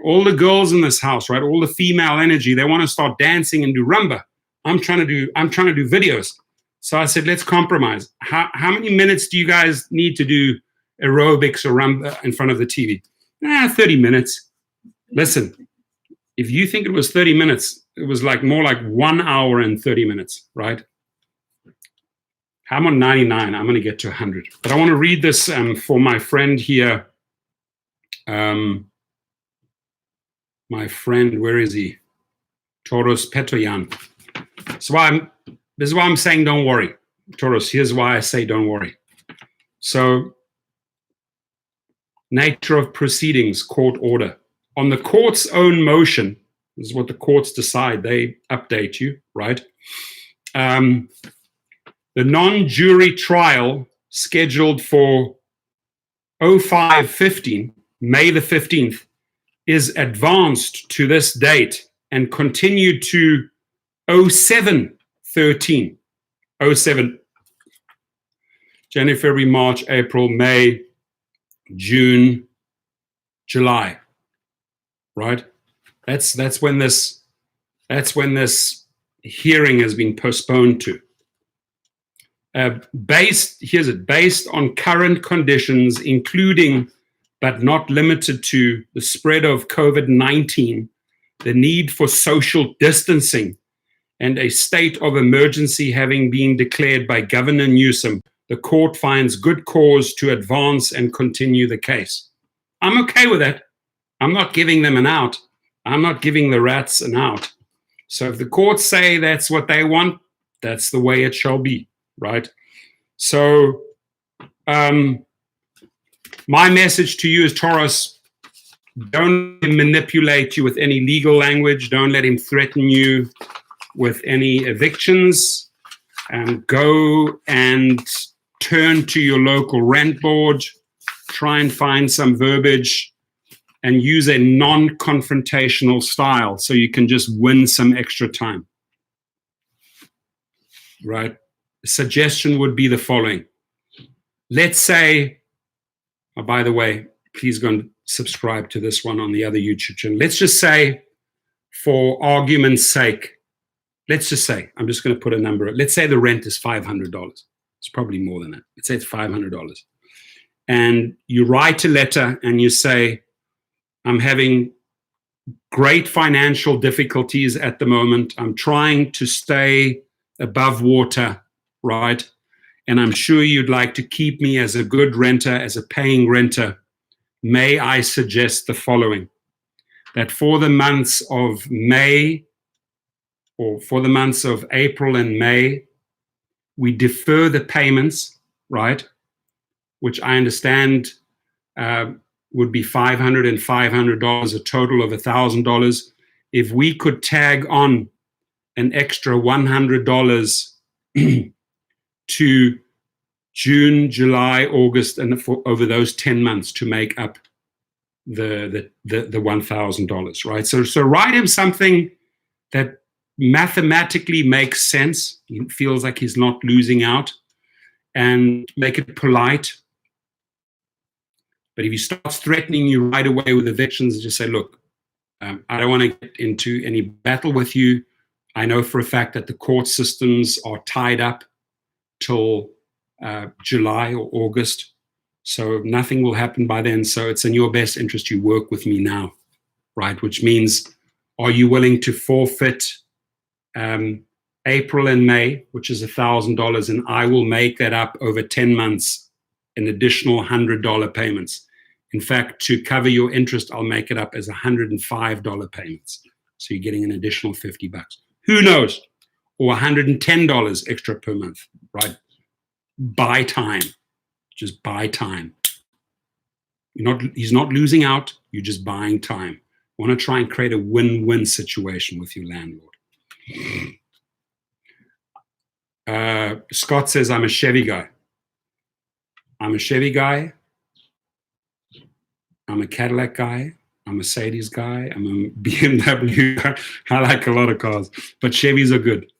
All the girls in this house, right? All the female energy, they want to start dancing and do Roomba. I'm trying to do videos. So I said, let's compromise. How many minutes do you guys need to do aerobics or Roomba in front of the TV? 30 minutes. Listen, if you think it was 30 minutes, it was more like 1 hour and 30 minutes, right? I'm on 99. I'm going to get to 100. But I want to read this for my friend here. My friend, where is he? Taurus Petroyan. This is why I'm saying don't worry. Taurus, here's why I say don't worry. So, nature of proceedings, court order. On the court's own motion, This is what the courts decide. They update you, right? The non-jury trial scheduled for 05/15, May the 15th, is advanced to this date and continued to 07/13. 07, January, February, March, April, May, June, July, right? That's when this hearing has been postponed to. Based on current conditions, including but not limited to the spread of COVID-19, the need for social distancing, and a state of emergency having been declared by Governor Newsom, the court finds good cause to advance and continue the case. I'm okay with that. I'm not giving them an out. I'm not giving the rats an out. So if the courts say that's what they want, that's the way it shall be, right? So my message to you is, Taurus, don't let him manipulate you with any legal language. Don't let him threaten you with any evictions. Go and turn to your local rent board, try and find some verbiage, and use a non-confrontational style so you can just win some extra time. Right? The suggestion would be the following. Let's say, oh, by the way, please go and subscribe to this one on the other YouTube channel. Let's just say, for argument's sake, let's just say, I'm just going to put a number. Let's say the rent is $500. It's probably more than that. Let's say it's $500. And you write a letter and you say, I'm having great financial difficulties at the moment. I'm trying to stay above water, right? And I'm sure you'd like to keep me as a good renter, as a paying renter. May I suggest the following, that for the months of May, or for the months of April and May, we defer the payments, right? Which I understand would be $500 and $500, a total of $1,000. If we could tag on an extra $100 to June, July, August, and over those 10 months to make up the $1,000, right? So write him something that mathematically makes sense. He feels like he's not losing out, and make it polite. But if he starts threatening you right away with evictions, just say, look, I don't want to get into any battle with you. I know for a fact that the court systems are tied up till July or August. So nothing will happen by then. So it's in your best interest you work with me now, right? Which means, are you willing to forfeit April and May, which is $1,000, and I will make that up over 10 months in additional $100 payments. In fact, to cover your interest, I'll make it up as $105 payments. So you're getting an additional $50. Who knows? Or $110 extra per month, right? Buy time. Just buy time. He's not losing out. You're just buying time. You want to try and create a win-win situation with your landlord. Scott says, I'm a Chevy guy. I'm a Chevy guy. I'm a Cadillac guy. I'm a Mercedes guy. I'm a BMW guy. I like a lot of cars, but Chevys are good.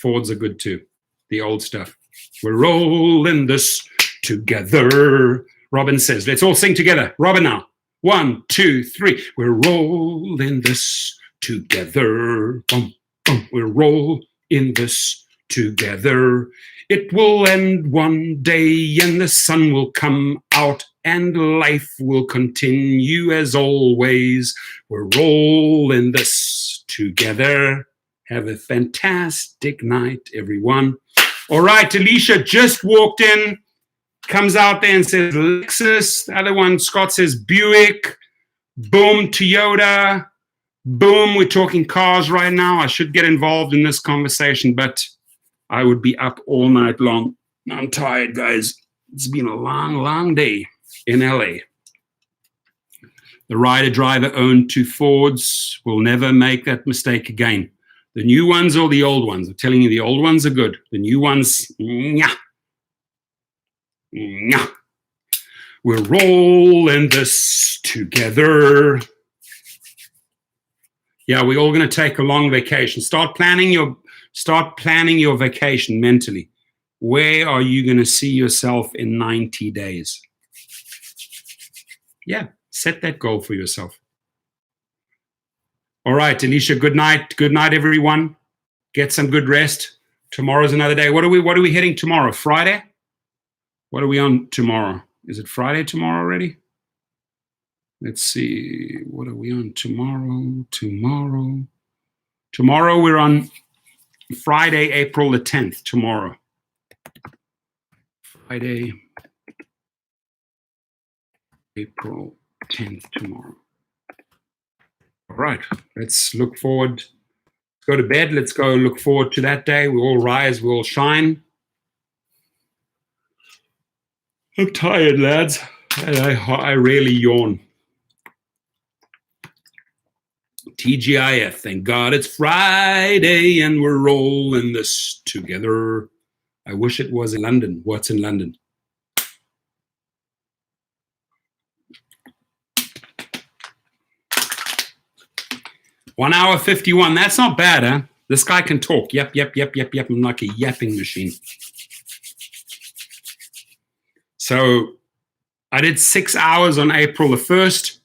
Fords are good too. The old stuff. We're rolling this together. Robin says, let's all sing together. Robin now. 1, 2, 3. We're rolling this together. Boom, boom. We're rolling this together. It will end one day and the sun will come out and life will continue as always. We're rolling this together. Have a fantastic night, everyone. All right, Alicia just walked in, comes out there and says Lexus. The other one, Scott, says Buick. Boom, Toyota. Boom, we're talking cars right now. I should get involved in this conversation, but I would be up all night long. I'm tired, guys. It's been a long, long day in LA. The rider driver owned 2 Fords will never make that mistake again. The new ones or the old ones? I'm telling you, the old ones are good. The new ones, nyah. Nyah. We're rolling this together. Yeah, we're all going to take a long vacation. Start planning your vacation mentally. Where are you going to see yourself in 90 days? Yeah, set that goal for yourself. All right, Alicia, good night. Good night, everyone. Get some good rest. Tomorrow's another day. What are we hitting tomorrow? Friday? What are we on tomorrow? Is it Friday tomorrow already? Let's see. What are we on tomorrow? Tomorrow we're on Friday, April the 10th. Tomorrow. Friday, April 10th, tomorrow. All right, let's look forward. Let's go to bed. Let's go look forward to that day. We all rise, we all shine. I'm tired, lads. I rarely yawn. TGIF, thank God it's Friday and we're rolling this together. I wish it was in London. What's in London? One hour 51. That's not bad, huh? This guy can talk. Yep. I'm like a yapping machine. So I did 6 hours on April the 1st.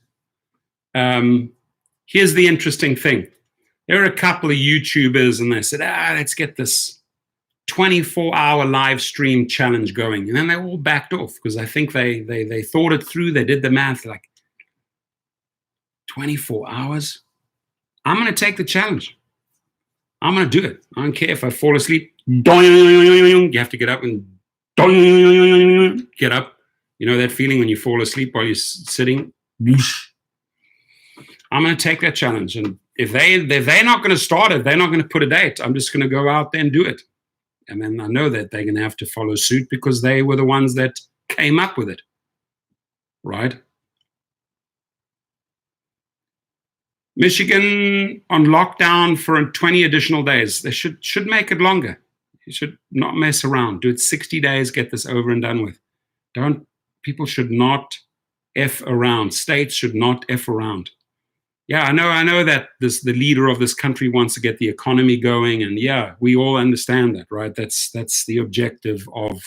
Here's the interesting thing. There were a couple of YouTubers and they said, let's get this 24-hour live stream challenge going. And then they all backed off because I think they thought it through. They did the math like 24 hours. I'm going to take the challenge. I'm going to do it. I don't care if I fall asleep. You have to get up and get up. You know that feeling when you fall asleep while you're sitting? I'm going to take that challenge. And if they're not going to start it, they're not going to put a date. I'm just going to go out there and do it. And then I know that they're going to have to follow suit because they were the ones that came up with it. Right? Michigan on lockdown for 20 additional days. They should make it longer. You should not mess around. Do it 60 days, get this over and done with. People should not F around. States should not F around. Yeah, I know that the leader of this country wants to get the economy going, and yeah, we all understand that, right? That's the objective of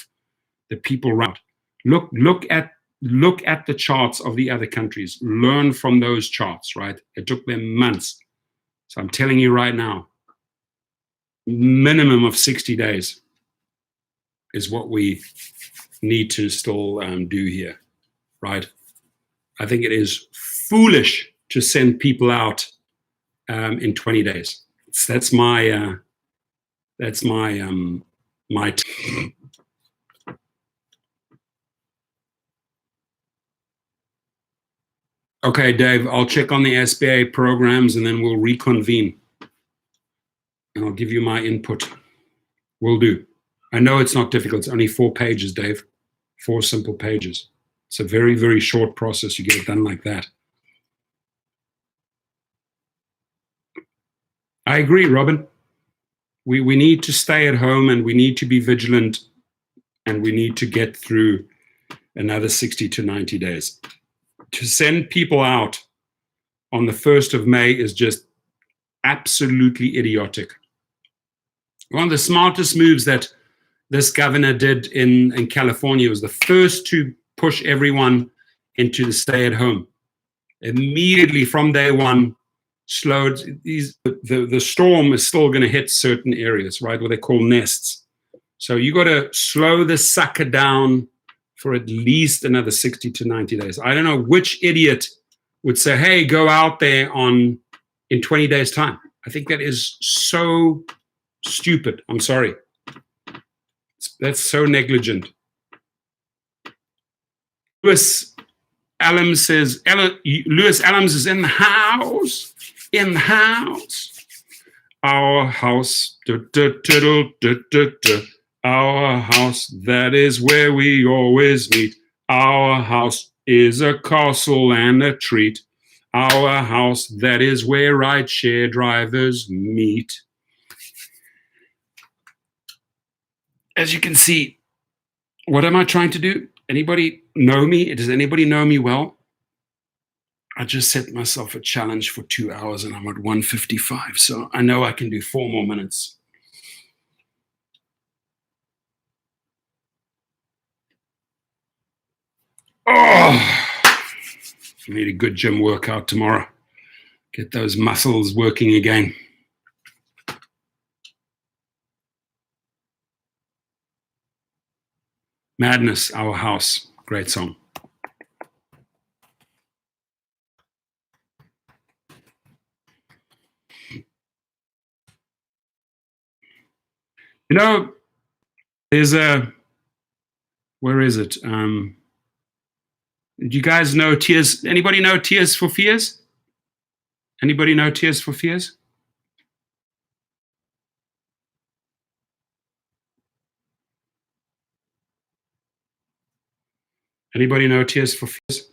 the people around. Look at the charts of the other countries. Learn from those charts, right? It took them months. So I'm telling you right now, minimum of 60 days is what we need to still do here, right? I think it is foolish to send people out in 20 days. That's my Okay, Dave, I'll check on the SBA programs and then we'll reconvene. And I'll give you my input. Will do. I know it's not difficult. It's only 4 pages, Dave. 4 simple pages. It's a very, very short process. You get it done like that. I agree, Robin. We need to stay at home and we need to be vigilant and we need to get through another 60 to 90 days. To send people out on the 1st of May is just absolutely idiotic. One of the smartest moves that this governor did in California was the first to push everyone into the stay at home. Immediately from day one, slowed the storm is still going to hit certain areas, right? What they call nests. So you got to slow the sucker down for at least another 60 to 90 days. I don't know which idiot would say, hey, go out there in 20 days' time. I think that is so stupid. I'm sorry. That's so negligent. Lewis Allums says, Lewis Allums is in the house. In the house. Our house. Our house, that is where we always meet. Our house is a castle and a treat. our house. That is where rideshare drivers meet. As you can see, what am I trying to do? Anybody know me? Does anybody know me well? I just set myself a challenge for 2 hours and I'm at 1:55. So I know I can do 4 more minutes. Oh, I need a good gym workout tomorrow. Get those muscles working again. Madness, Our House. Great song. You know, there's a, where is it? Do you guys know Tears? Anybody know Tears for Fears? Anybody know Tears for Fears? Anybody know Tears for Fears?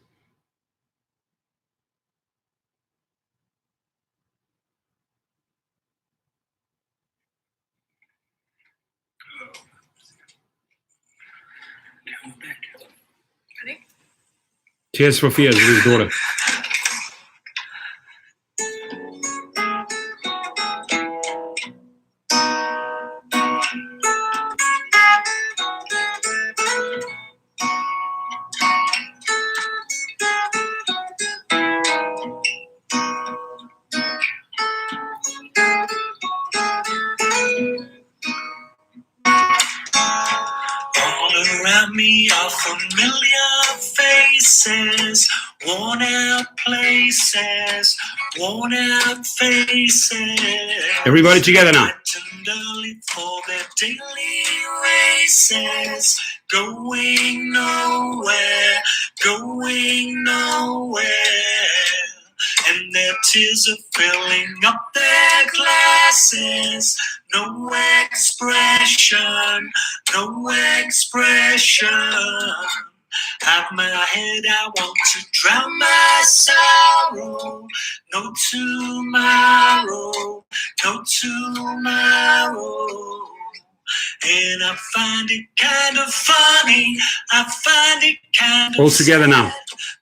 Tears for Fears with his daughter. Around me are familiar faces, worn out places, worn out faces. Everybody together now. Early for their daily races, going nowhere, going nowhere. And their tears are filling up their glasses. No expression, no expression. Out my head, I want to drown my sorrow. No tomorrow, no tomorrow. And I find it kind of funny, I find it kind of all together now.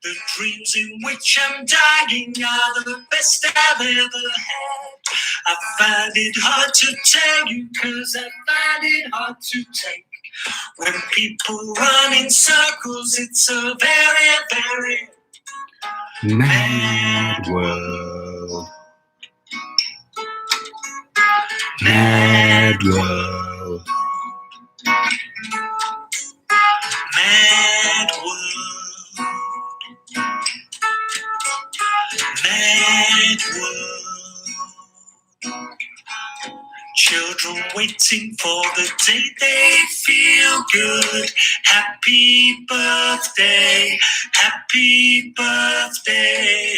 The dreams in which I'm dying are the best I've ever had. I find it hard to tell you, cause I find it hard to take. When people run in circles, it's a very, very mad world. Mad world. mad world. Mad world. Children waiting for the day they feel good. Happy birthday, happy birthday.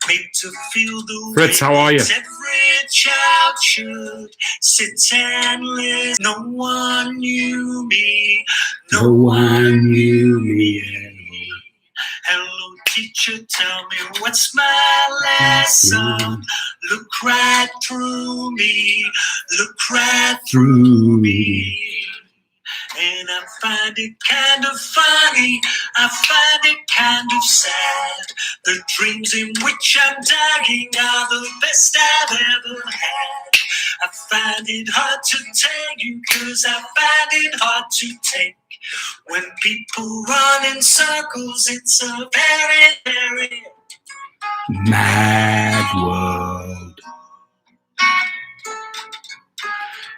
Made to feel the Fritz, how are you? Every child should sit and listen. No one knew me. No one knew me. Hello, teacher, tell me what's my lesson. Look right through me. Look right through me. And I find it kind of funny, I find it kind of sad. The dreams in which I'm dying are the best I've ever had. I find it hard to tell you, cause I find it hard to take. When people run in circles, it's a very, very mad world.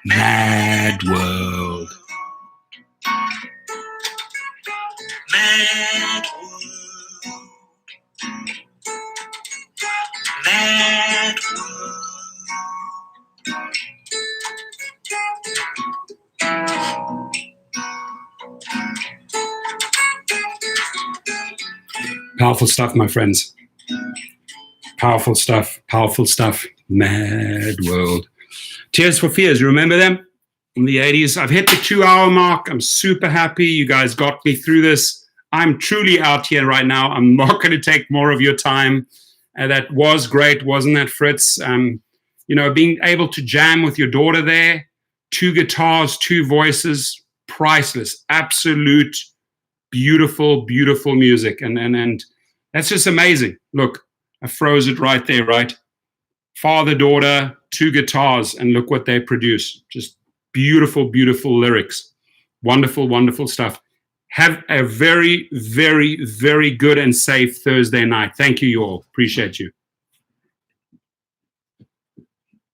Mad world. mad world. Mad world. Powerful stuff, my friends. Powerful stuff, powerful stuff. Mad world. Tears for Fears, you remember them? In the 80s. I've hit the 2-hour mark. I'm super happy. You guys got me through this. I'm truly out here right now. I'm not going to take more of your time. And that was great, wasn't that, Fritz? Being able to jam with your daughter there, 2 guitars, 2 voices, priceless, absolute, beautiful, beautiful music. And that's just amazing. Look, I froze it right there, right? Father, daughter, 2 guitars, and look what they produce. Just beautiful, beautiful lyrics. Wonderful, wonderful stuff. Have a very, very, very good and safe Thursday night. Thank you all. Appreciate you.